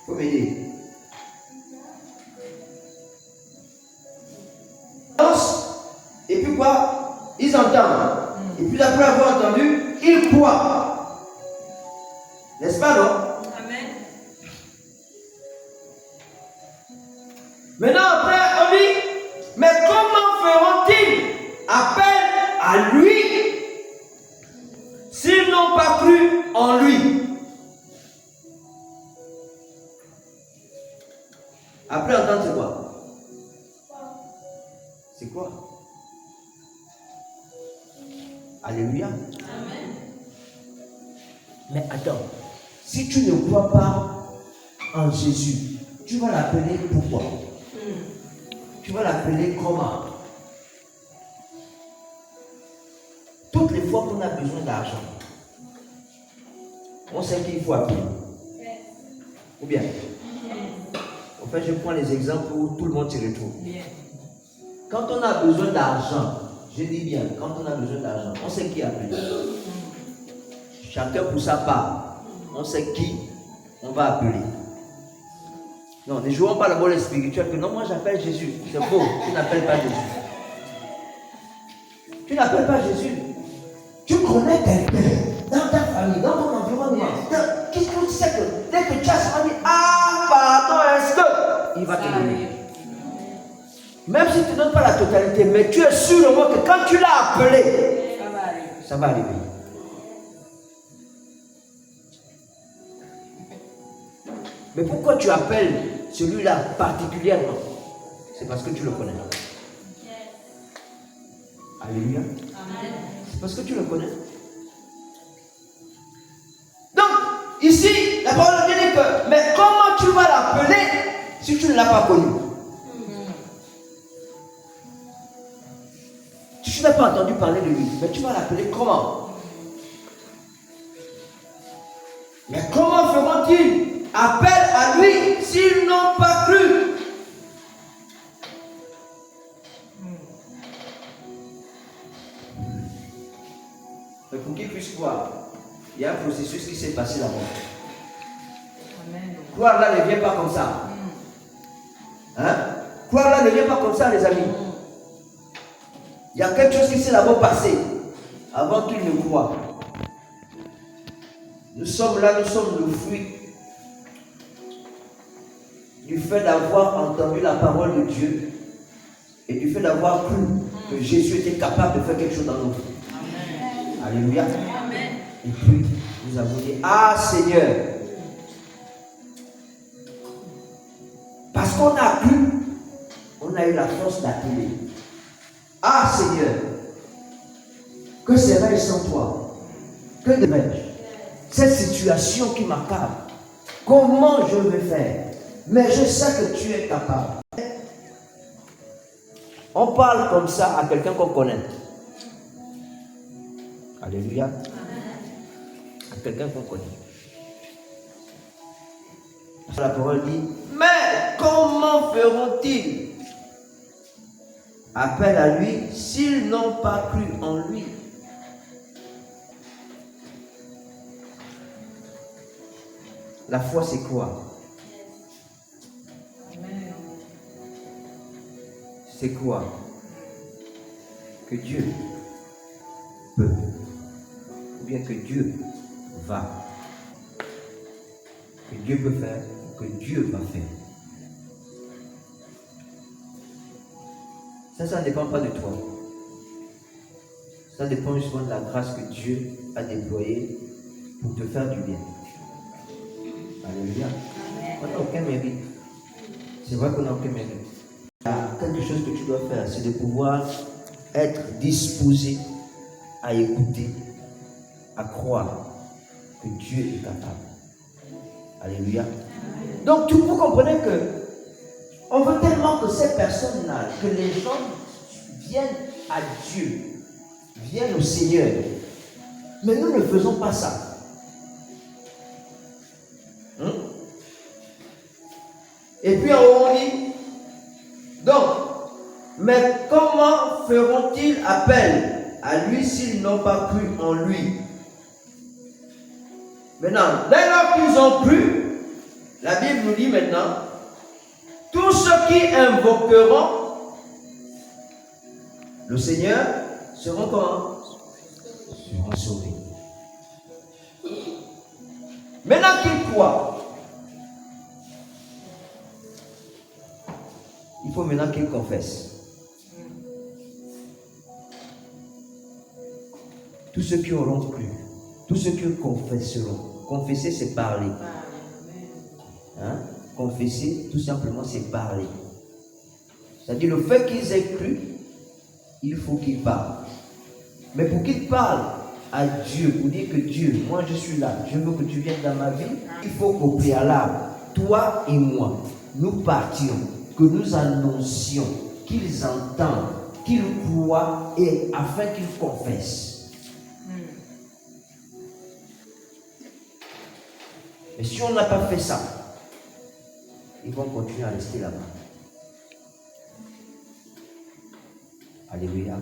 faut m'aider. Et puis quoi? Ils entendent. Et puis après avoir entendu, ils croient. N'est-ce pas, non? Amen. Maintenant, après, on dit, mais comment feront-ils appel à lui s'ils n'ont pas cru en lui? Après entendre, c'est quoi? C'est quoi? Alléluia. Amen. Mais attends, si tu ne crois pas en Jésus, tu vas l'appeler pourquoi? Tu vas l'appeler comment? Toutes les fois qu'on a besoin d'argent, on sait qu'il faut appeler. Ou bien? En fait, je prends les exemples où tout le monde s'y retrouve. Quand on a besoin d'argent, je dis bien, quand on a besoin d'argent, on sait qui appeler. Chacun pour sa part, on sait qui on va appeler. Non, ne jouons pas le rôle spirituel que non, moi j'appelle Jésus. C'est faux, tu n'appelles pas Jésus. Tu n'appelles pas Jésus. Tu connais quelqu'un dans ta famille, dans ton environnement. Qu'est-ce que tu sais que dès que tu as ça, dit, ah, pardon, est-ce que il va te donner. Même si tu ne donnes pas la totalité, mais tu es sûr au moins que quand tu l'as appelé, ça va arriver. Mais pourquoi tu appelles celui-là particulièrement? C'est parce que tu le connais. Alléluia. C'est parce que tu le connais. Donc, ici, la parole de Dieu dit que, mais comment tu vas l'appeler si tu ne l'as pas connu? Si tu n'as pas entendu parler de lui, mais tu vas l'appeler comment? Mais comment feront-ils appel à lui s'ils n'ont pas cru? Mais pour qu'ils puissent croire, il y a un processus qui s'est passé là-bas. Croire là ne vient pas comme ça. Hein? Croire là ne vient pas comme ça, les amis. Il y a quelque chose qui s'est là-bas passé avant qu'ils ne croient. Nous sommes là, nous sommes le fruit du fait d'avoir entendu la parole de Dieu et du fait d'avoir cru que Jésus était capable de faire quelque chose dans nos vies. Alléluia. Amen. Et puis, nous avons dit, ah Seigneur, parce qu'on a cru, on a eu la force d'appeler. Ah Seigneur, que serais-je sans toi? Que devrais-je? Cette situation qui m'accable, comment je vais faire? Mais je sais que tu es capable. On parle comme ça à quelqu'un qu'on connaît. Alléluia. À quelqu'un qu'on connaît. La parole dit, mais comment feront-ils appel à lui s'ils n'ont pas cru en lui? La foi, c'est quoi? C'est quoi? Que Dieu peut, ou bien que Dieu va, que Dieu peut faire, que Dieu va faire. Ça ne dépend pas de toi. Ça dépend justement de la grâce que Dieu a déployée pour te faire du bien. Alléluia. On n'a aucun mérite. C'est vrai qu'on n'a aucun mérite. Il y a quelque chose que tu dois faire, c'est de pouvoir être disposé à écouter, à croire que Dieu est capable. Alléluia. Donc, vous comprenez que on veut tellement que ces personnes-là, que les gens viennent à Dieu, viennent au Seigneur. Mais nous ne faisons pas ça. Et puis en haut, on dit, donc, mais comment feront-ils appel à lui s'ils n'ont pas cru en lui? Maintenant, dès lors qu'ils ont cru, la Bible nous dit maintenant, tous ceux qui invoqueront le Seigneur seront comment? Seront sauvés. Maintenant qu'ils croient, il faut maintenant qu'ils confessent. Tous ceux qui auront cru, tous ceux qui confesseront. Confesser, c'est parler. Hein? Confesser, tout simplement, c'est parler. C'est-à-dire le fait qu'ils aient cru, il faut qu'ils parlent. Mais pour qu'ils parlent à Dieu, pour dire que Dieu, moi je suis là, je veux que tu viennes dans ma vie, il faut qu'au préalable, toi et moi, nous partions, que nous annoncions, qu'ils entendent, qu'ils croient et afin qu'ils confessent. Mais si on n'a pas fait ça, ils vont continuer à rester là-bas. Alléluia.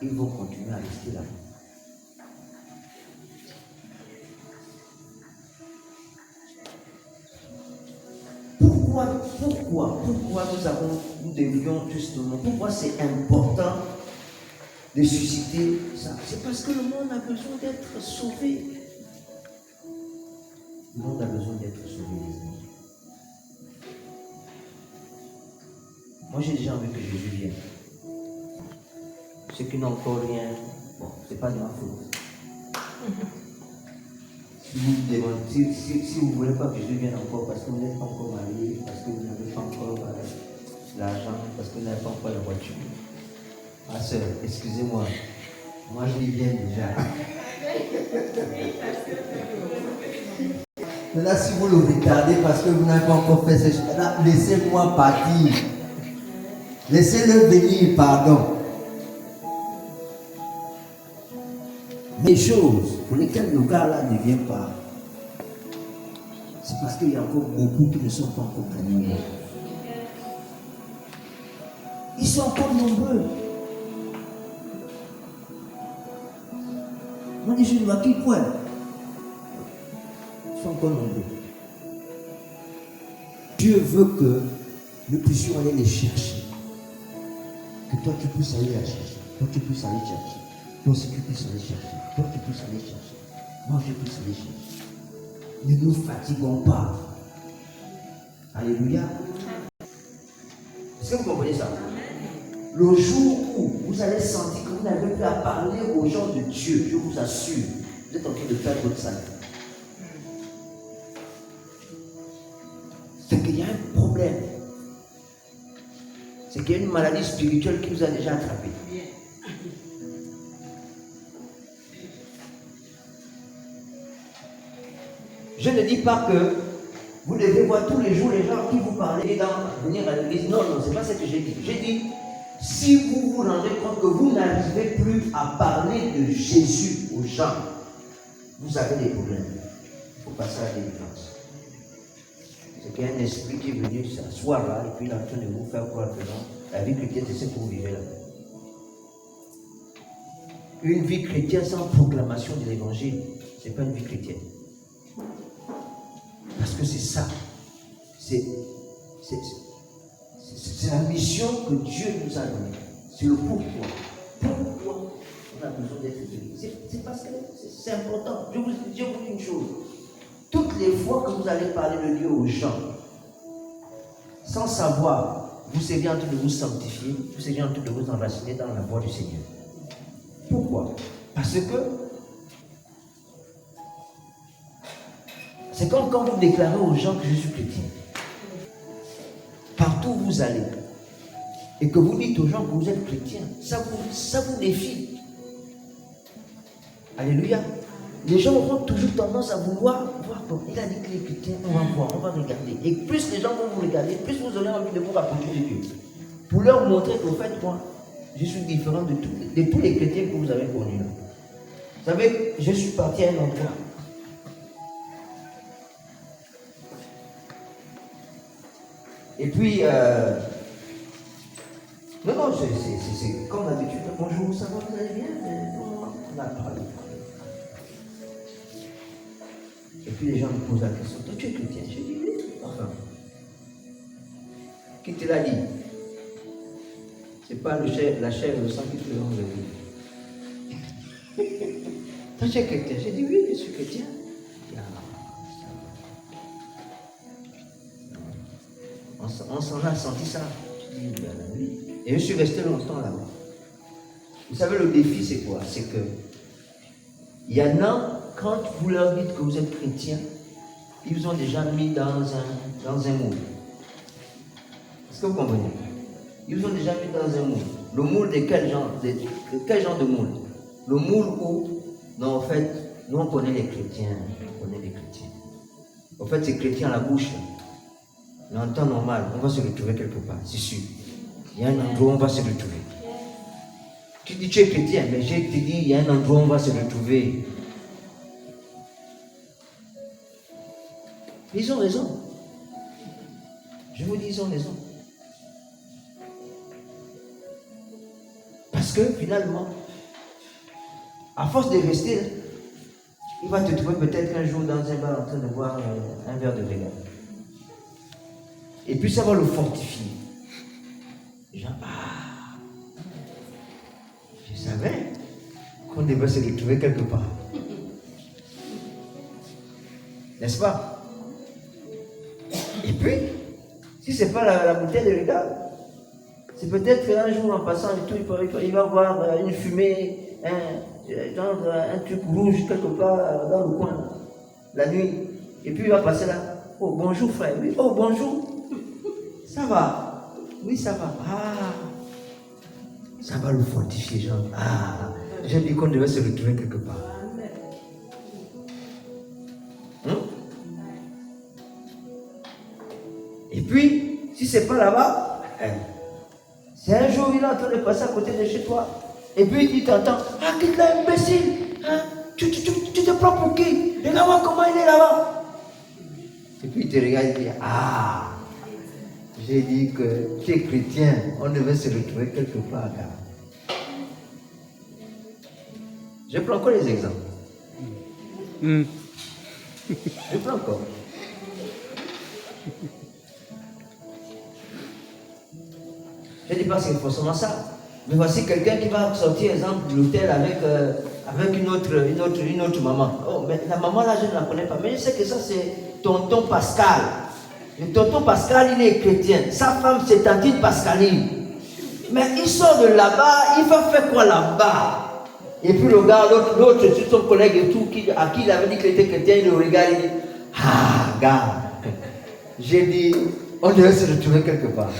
Ils vont continuer à rester là-bas. Pourquoi nous devions justement, pourquoi c'est important de susciter ça? C'est parce que le monde a besoin d'être sauvé. Le monde a besoin d'être sauvé, les amis. Moi, j'ai déjà envie que Jésus vienne. Ceux qui n'ont encore rien, bon, c'est pas de ma faute. Si vous ne voulez pas que Jésus vienne encore parce que vous n'êtes pas encore marié, parce que vous n'avez pas encore l'argent, parce que vous n'avez pas encore la voiture. Ma soeur, excusez-moi, moi je lui viens déjà. Maintenant, si vous le regardez parce que vous n'avez pas encore fait ces choses-là, laissez-moi partir. Laissez-le venir, pardon. Les choses pour lesquelles le gars-là ne vient pas, c'est parce qu'il y a encore beaucoup qui ne sont pas encore gagnés. Ils sont encore nombreux. Moi, je ne vois qui point. Ils sont encore nombreux. Dieu veut que nous puissions aller les chercher. Que toi, tu puisses aller les chercher. Toi, tu puisses aller chercher. Toi aussi, tu puisses aller chercher. Toi, tu puisses aller chercher. Moi, je puisse aller chercher. Ne nous fatiguons pas. Alléluia. Est-ce que vous comprenez ça? Le jour où vous allez sentir que vous n'avez plus à parler aux gens de Dieu, je vous assure, vous êtes en train de faire votre salut. C'est qu'il y a un problème. C'est qu'il y a une maladie spirituelle qui vous a déjà attrapé. Je ne dis pas que vous devez voir tous les jours les gens qui vous parlent et venir à l'église. Non, non, ce n'est pas ce que j'ai dit. J'ai dit, si vous vous rendez compte que vous n'arrivez plus à parler de Jésus aux gens, vous avez des problèmes. Il faut passer à la délivrance. C'est qu'il y a un esprit qui est venu s'asseoir là et puis il est en train de vous faire croire que non, la vie chrétienne, c'est ce que vous vivez là. Une vie chrétienne sans proclamation de l'évangile, ce n'est pas une vie chrétienne. Parce que c'est ça. C'est la mission que Dieu nous a donnée. C'est le pourquoi. Pourquoi on a besoin d'être guéri? C'est parce que c'est important. Je vous dis une chose. Toutes les fois que vous allez parler de Dieu aux gens, sans savoir, vous serez en train de vous sanctifier, vous serez en train de vous enraciner dans la voie du Seigneur. Pourquoi? Parce que c'est comme quand vous déclarez aux gens que je suis chrétien. Partout où vous allez, et que vous dites aux gens que vous êtes chrétien, ça vous défie. Alléluia. Les gens auront toujours tendance à vouloir voir comme il a dit qu'il est chrétien, on va voir, on va regarder. Et plus les gens vont vous regarder, plus vous aurez envie de vous rapprocher de Dieu. Pour leur montrer qu'au fait, moi, je suis différent de tous les chrétiens que vous avez connus. Vous savez, je suis parti à un endroit. Et puis, non, c'est comme d'habitude. Bonjour, ça va, vous allez bien? On a parlé. Et puis les gens me posent la question, toi tu es chrétien? Je dis oui. Enfin, qui te l'a dit? C'est pas la chair et le sang qui te l'ont révélé. Toi tu es chrétien? J'ai dit oui, je suis chrétien. On s'en a senti ça. Je dis, oui. Et je suis resté longtemps là-bas. Vous savez, le défi, c'est quoi? C'est que il y en a, quand vous leur dites que vous êtes chrétien, ils vous ont déjà mis dans un moule. Est-ce que vous comprenez? Ils vous ont déjà mis dans un moule. Le moule de quel genre de moule? Le moule où, non, en fait, nous on connaît les chrétiens. On connaît les chrétiens. En fait, c'est chrétien à la bouche. Mais en temps normal, on va se retrouver quelque part, c'est sûr. Il y a un endroit où on va se retrouver. Tu dis tu es chrétien, mais je te dis, il y a un endroit où on va se retrouver. Ils ont raison. Je vous dis, ils ont raison. Parce que finalement, à force de rester, il va te trouver peut-être un jour dans un bar en train de boire un verre de régal. Et puis ça va le fortifier. Genre, je savais qu'on devait se retrouver quelque part. N'est-ce pas? Et puis, si ce n'est pas la bouteille de régal, C'est peut-être qu'un jour en passant et tout, il va voir une fumée, un truc rouge quelque part dans le coin, la nuit. Et puis il va passer là. Oh, bonjour frère. Oui. Oh, bonjour. Ça va? Oui, ça va. Ah, ça va le fortifier, genre. Ah, j'ai dit qu'on devait se retrouver quelque part. Et puis, si c'est pas là-bas, c'est un jour il est en train de passer à côté de chez toi. Et puis il t'entend. Ah, quitte là, imbécile. Hein? Tu te prends pour qui? Regarde-moi comment il est là-bas. Et puis il te regarde et dit, ah, j'ai dit que tu es chrétien, on devait se retrouver quelque part. Gars. Je prends encore les exemples. Je prends encore. Je ne dis pas que c'est forcément ça. Mais voici quelqu'un qui va sortir, exemple, de l'hôtel avec une autre maman. Oh, mais la maman là, je ne la connais pas. Mais je sais que ça, c'est tonton Pascal. Le tonton Pascal, il est chrétien. Sa femme, c'est tantine Pascaline. Mais il sort de là-bas, il va faire quoi là-bas? Et puis le gars, l'autre, c'est son collègue et tout, à qui il avait dit qu'il était chrétien, il le regarde, il dit, ah, gars, j'ai dit, on devait se retrouver quelque part.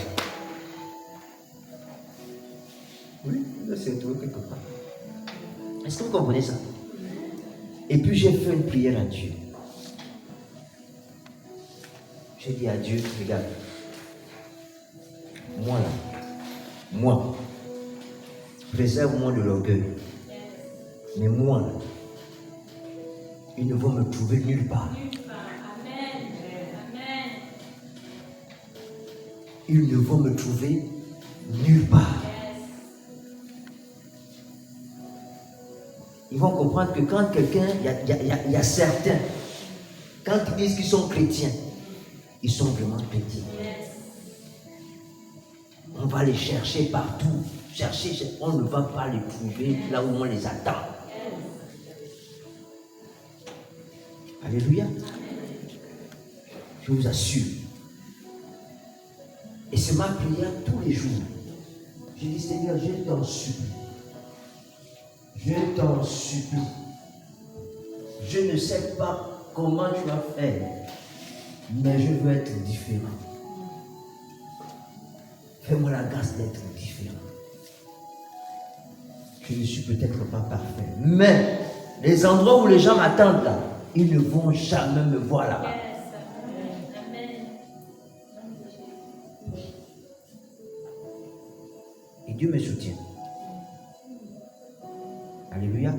Oui, on devait se retrouver quelque part. Est-ce que vous comprenez ça? Et puis j'ai fait une prière à Dieu. J'ai dit à Dieu, regarde, moi, préserve-moi de l'orgueil. Mais moi, là, ils ne vont me trouver nulle part. Amen. Ils ne vont me trouver nulle part. Ils vont comprendre que quand quelqu'un, il y a certains, quand ils disent qu'ils sont chrétiens, ils sont vraiment chrétiens. On va les chercher partout. On ne va pas les trouver là où on les attend. Alléluia. Je vous assure. Et c'est ma prière tous les jours. Je dis, Seigneur, je t'en supplie. Je t'en supplie. Je ne sais pas comment tu vas faire, mais je veux être différent. Fais-moi la grâce d'être différent. Je ne suis peut-être pas parfait, mais les endroits où les gens m'attendent là, ils ne vont jamais me voir là-bas. Et Dieu me soutient. Alléluia.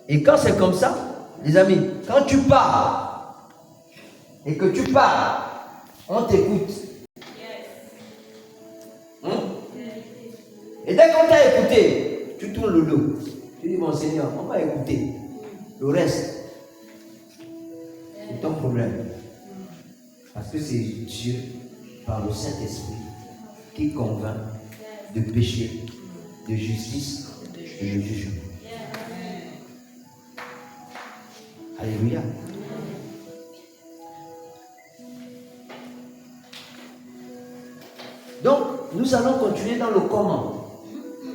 Et quand c'est comme ça, les amis, quand tu pars et que tu pars, on t'écoute. Et dès qu'on t'a écouté, tu tournes le dos. Tu dis, mon Seigneur, on va écouter. Le reste, c'est ton problème. Parce que c'est Dieu, par le Saint-Esprit, qui convainc de péché, de justice et de jugement. Alléluia. Donc, nous allons continuer dans le comment.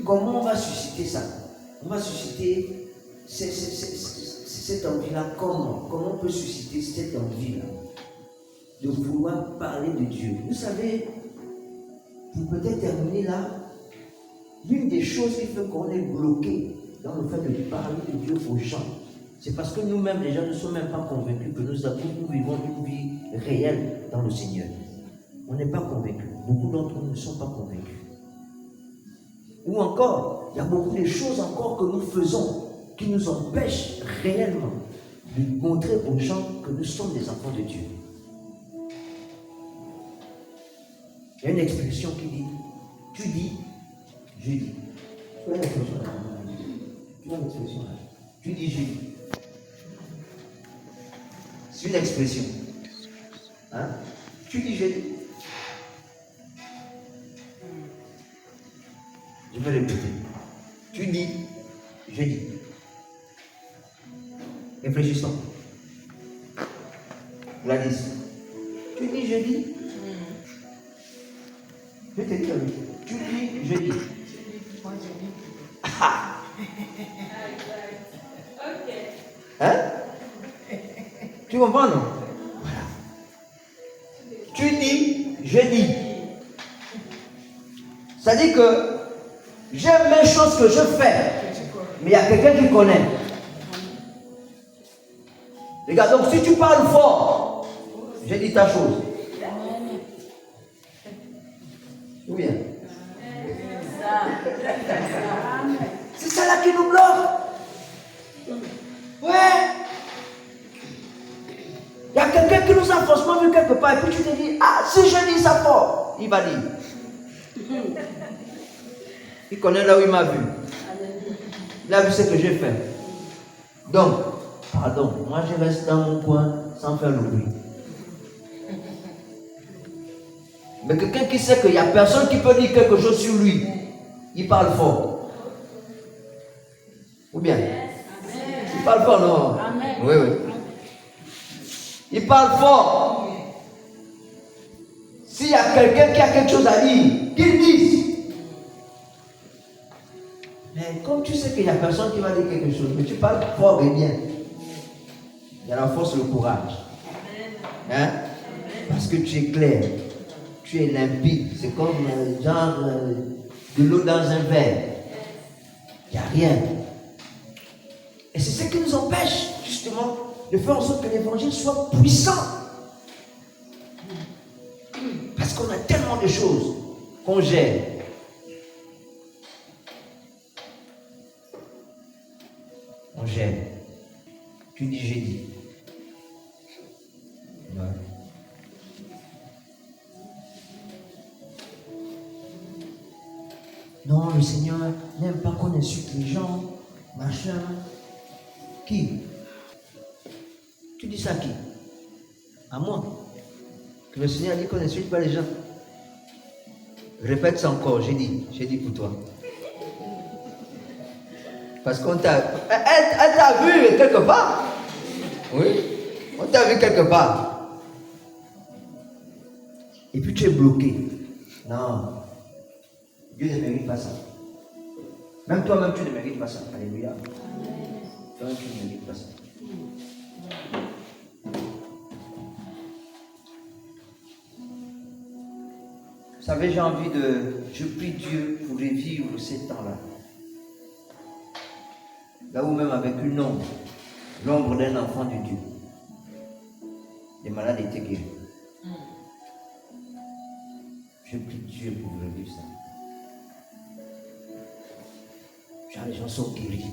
Comment on va susciter ça? On va susciter cette envie-là. Comment on peut susciter cette envie-là de vouloir parler de Dieu? Vous savez, pour peut-être terminer là, l'une des choses qui fait qu'on est bloqué dans le fait de parler de Dieu aux gens, c'est parce que nous-mêmes, les gens ne sont même pas convaincus que nous vivons une vie réelle dans le Seigneur. On n'est pas convaincus. Beaucoup d'entre nous ne sont pas convaincus. Ou encore, il y a beaucoup de choses encore que nous faisons qui nous empêchent réellement de montrer aux gens que nous sommes des enfants de Dieu. Il y a une expression qui dit, tu dis, je dis. Tu vois l'expression là? Tu vois l'expression là? Tu dis, je dis. C'est une expression. Hein? Tu dis, je dis. Je vais répéter. Tu dis, je dis. Réfléchissons. Gladys. Tu dis, je dis. Je te dis la vérité. Tu dis, je dis. Moi, je dis. Ah. Hein? Tu comprends, non? Voilà. Tu dis, je dis. C'est-à-dire que j'aime les choses que je fais, mais il y a quelqu'un qui connaît. Regarde, donc si tu parles fort, j'ai dit ta chose. Ou bien? C'est ça là qui nous bloque. Ouais. Il y a quelqu'un qui nous a franchement vu quelque part et puis tu te dis, ah, si je dis ça fort, il va dire. Il connaît là où il m'a vu. Il a vu ce que j'ai fait. Donc, pardon, moi je reste dans mon coin sans faire le bruit. Mais quelqu'un qui sait qu'il n'y a personne qui peut dire quelque chose sur lui, il parle fort. Ou bien? Il parle fort, non? Oui, oui. Il parle fort. S'il y a quelqu'un qui a quelque chose à dire, qu'il dise. Mais comme tu sais qu'il n'y a personne qui va dire quelque chose, mais tu parles fort et bien, il y a la force et le courage. Hein? Parce que tu es clair, tu es limpide. C'est comme genre de l'eau dans un verre. Il n'y a rien. Et c'est ce qui nous empêche, justement, de faire en sorte que l'évangile soit puissant. Parce qu'on a tellement de choses qu'on gère. On gère. Tu dis, j'ai dit. Ouais. Non, le Seigneur n'aime pas qu'on insulte les gens, machin. Qui? Tu dis ça à qui? À moi. Que le Seigneur dit qu'on n'insulte pas les gens. Répète ça encore, j'ai dit pour toi. Parce qu'on t'a... Elle t'a vu quelque part. Oui, on t'a vu quelque part. Et puis tu es bloqué. Non. Dieu ne mérite pas ça. Même toi-même, tu ne mérites pas ça. Alléluia. Toi-même, tu ne mérites pas ça. Vous savez, j'ai envie de... Je prie Dieu pour revivre ces temps-là. Là où même avec une ombre, l'ombre d'un enfant de Dieu, les malades étaient guéris. Je prie Dieu pour revivre ça. Genre, les gens sont guéris.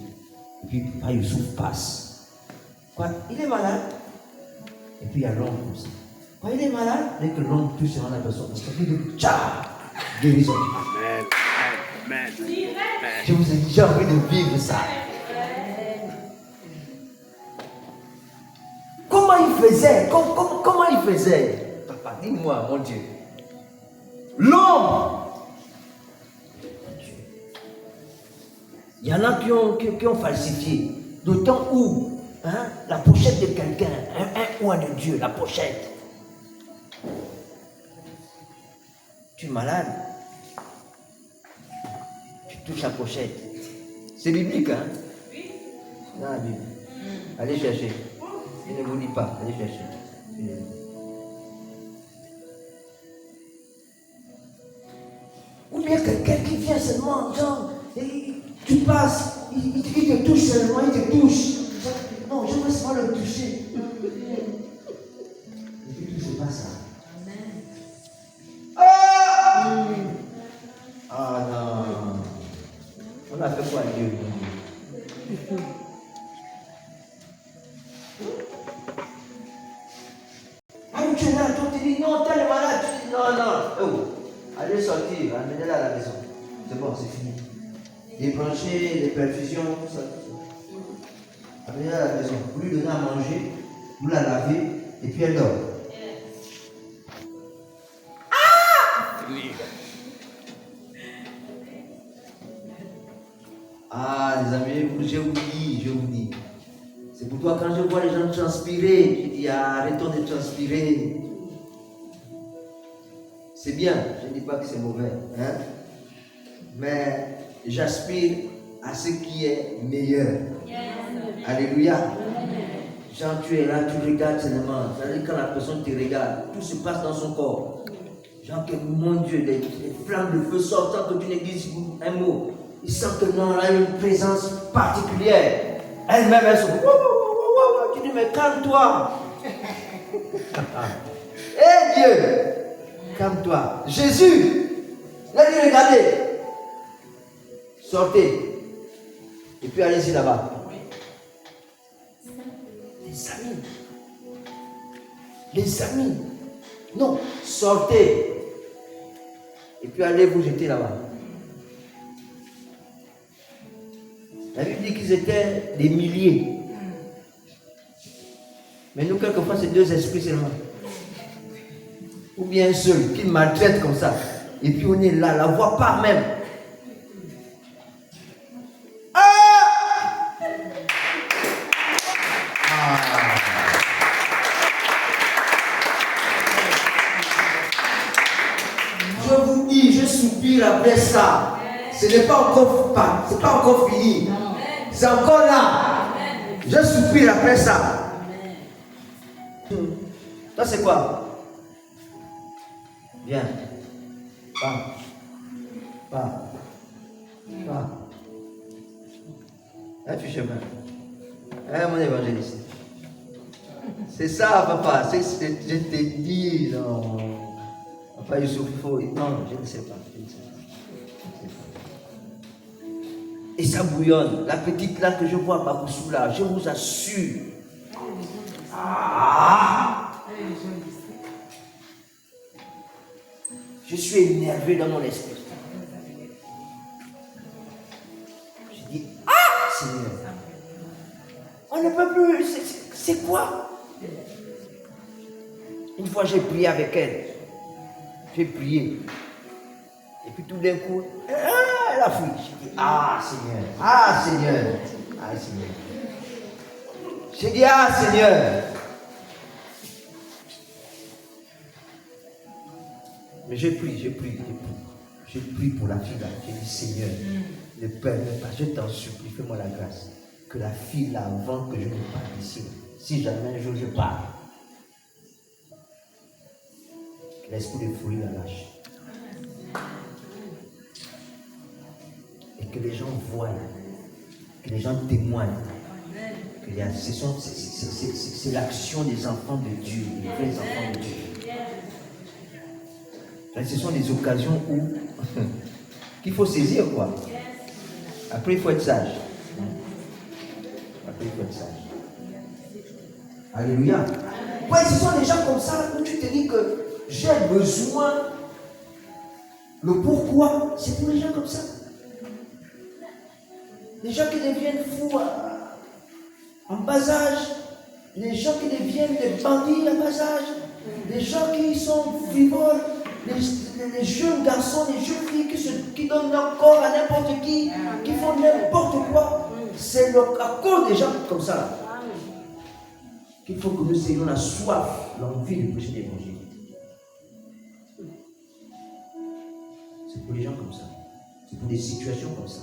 Et puis, Papa Youssouf passe. Quoi? Il est malade. Et puis, il y a l'ombre comme ça. Quand il est malade, dès que l'ombre touche sur la personne, parce qu'il dit, tcha, guérison. Amen. Amen. Je vous ai dit, j'ai envie de vivre ça. Comment il faisait? Comment il faisait? Papa, dis-moi, mon Dieu. L'ombre. Il y en a qui ont falsifié. D'autant où la pochette de quelqu'un, un oint de Dieu, la pochette. Tu es malade. Tu touches la pochette. C'est biblique, hein? Oui. Non, la Bible. Allez chercher. Je ne vous dis pas. Allez chercher. Ou bien quelqu'un qui vient seulement, genre, tu passes, il te touche seulement, il te touche. Non, je veux seulement le toucher. Et puis tout se passe ça. Ah non. On a fait quoi à Dieu? Ah, tu es là, tu te dis non, t'es le malade. Tu dis non. Oh, allez sortir, amenez-la à la maison. C'est bon, c'est fini. Débrancher, les perfusions, tout ça. Amenez-la à la maison. Vous lui donnez à manger, vous la lavez, et puis elle dort. Ah, les amis, je vous dis. C'est pourquoi quand je vois les gens transpirer, je dis arrêtons de transpirer. C'est bien, je ne dis pas que c'est mauvais, hein? Mais j'aspire à ce qui est meilleur. Alléluia. Jean, tu es là, tu regardes seulement. C'est-à-dire quand la personne te regarde, tout se passe dans son corps. Genre que mon Dieu, les flammes de feu sortent sans que tu ne dises un mot. Il sent que non, là, il y a une présence particulière. Elle-même, elle se dit, tu dis, mais calme-toi. Eh Dieu, calme-toi. Jésus, il a dit, regardez, sortez. Et puis allez-y là-bas. Les amis. Non, sortez. Et puis allez vous jeter là-bas. La Bible dit qu'ils étaient des milliers. Mais nous, quelquefois, c'est 2 esprits seulement. Ou bien un seul qui maltraite comme ça. Et puis on est là, la voix part même. Je vous dis, je soupire après ça. Ce n'est pas encore fini. C'est encore là. Je soupire après ça. Toi, c'est quoi? Viens. Pas. Là, tu chemin. Mon évangéliste. C'est ça, papa. Je te dis, non. Papa, il faut. Non, je ne sais pas. Et ça bouillonne. La petite là que je vois à Baboussou là, je vous assure. Je suis énervé dans mon esprit. Je dis, Seigneur, on ne peut plus. C'est quoi? Une fois, j'ai prié avec elle. J'ai prié. Et puis tout d'un coup, elle a fui. J'ai dit, Seigneur. Seigneur. J'ai dit, Seigneur. Mais j'ai prié. J'ai prié pour la fille là. J'ai dit, Seigneur, ne permets pas, je t'en supplie, fais-moi la grâce. Que la fille là, avant que je ne parte ici, si jamais un jour je pars, l'esprit de folie la lâche. Et que les gens voient, que les gens témoignent. Que c'est l'action des enfants de Dieu, des vrais enfants de Dieu. Ce sont des occasions où qu'il faut saisir quoi. Après il faut être sage. Alléluia. Ouais, ce sont des gens comme ça où tu te dis que j'ai besoin. Le pourquoi, c'est pour les gens comme ça. Les gens qui deviennent fous en bas âge. Les gens qui deviennent des bandits en bas âge. Les gens qui sont frivoles. Les jeunes garçons, les jeunes filles qui donnent leur corps à n'importe qui font n'importe quoi. C'est à cause des gens comme ça qu'il faut que nous ayons la soif, l'envie de prêcher l'évangile. C'est pour les gens comme ça. C'est pour des situations comme ça.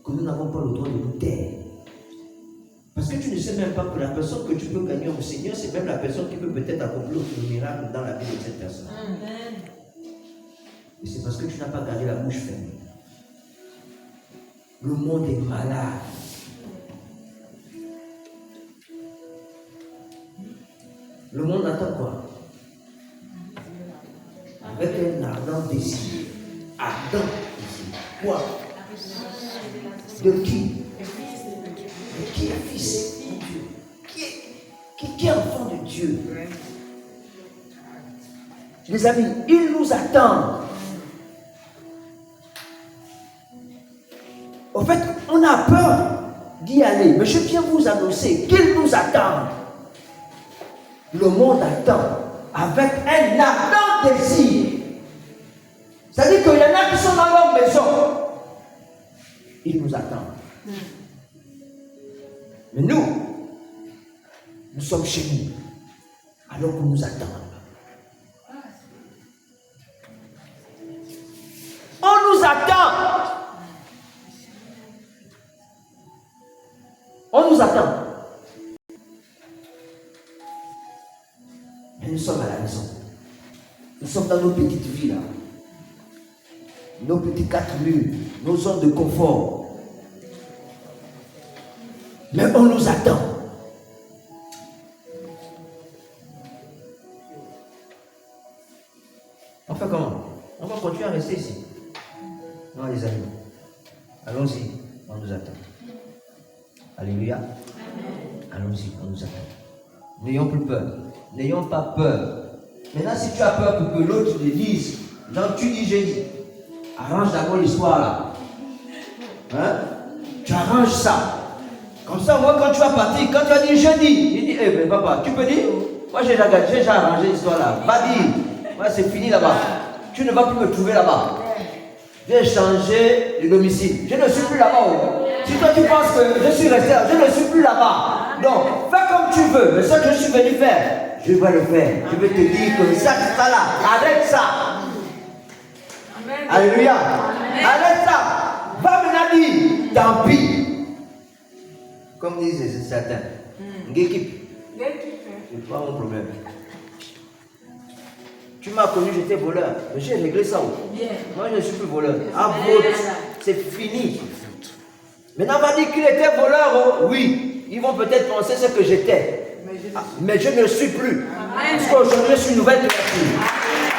Que nous n'avons pas le droit de nous taire. Parce que tu ne sais même pas que la personne que tu peux gagner au Seigneur, c'est même la personne qui peut peut-être accomplir le miracle dans la vie de cette personne. Et c'est parce que tu n'as pas gardé la bouche fermée. Le monde est malade. Le monde attend quoi? Avec un ardent désir. Ardent désir. Quoi? De qui? Qui est fils de Dieu? Qui est enfant de Dieu? Les amis, ils nous attendent. En fait, on a peur d'y aller, mais je viens vous annoncer qu'ils nous attendent. Le monde attend avec un ardent désir. C'est-à-dire qu'il y en a qui sont dans leur maison. Ils nous attendent. Mais nous sommes chez nous, alors qu'on nous attend. Nous sommes dans nos petites vies là. Nos petits 4 murs, nos zones de confort. Mais on nous attend. On fait comment? On va continuer à rester ici. Non, les amis. Allons-y, on nous attend. Alléluia. Allons-y, on nous attend. N'ayons plus peur. N'ayons pas peur. Maintenant, si tu as peur pour que l'autre te dise, genre tu dis, j'ai dit, arrange d'abord l'histoire là. Hein? Tu arranges ça. Comme ça, moi, quand tu vas partir, quand tu vas dire, je dis, il dit, mais papa, tu peux dire, moi j'ai déjà arrangé l'histoire là. Va dire, moi c'est fini là-bas. Tu ne vas plus me trouver là-bas. J'ai changé de domicile. Je ne suis plus là-bas. Si toi tu penses que je suis resté là, je ne suis plus là-bas. Donc, fais comme tu veux. Mais ce que je suis venu faire, je vais le faire. Je vais te dire que ça, là, arrête ça. Amen. Alléluia. Amen. Arrête ça. Va me dire, tant pis. Comme disent certains. L'équipe. C'est pas mon problème. Tu m'as connu, j'étais voleur. Mais j'ai réglé ça. Moi, je ne suis plus voleur. À votre, c'est fini. Maintenant, on va dire qu'il était voleur. Oui, ils vont peut-être penser ce que j'étais. Mais je ne le suis plus. Parce qu'aujourd'hui, je suis une nouvelle créature.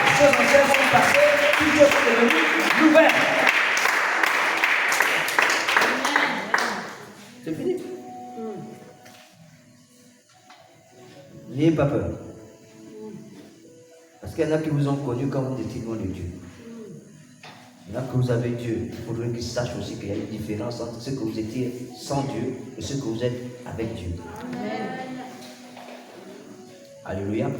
Les choses anciennes sont passées, toutes choses sont devenues nouvelles. C'est fini. N'ayez pas peur. Parce qu'il y en a qui vous ont connu quand vous étiez loin de Dieu. Il y en a que vous avez Dieu. Il faudrait qu'ils sachent aussi qu'il y a une différence entre ce que vous étiez sans Dieu et ce que vous êtes avec Dieu. Amen. Alléluia. Amen.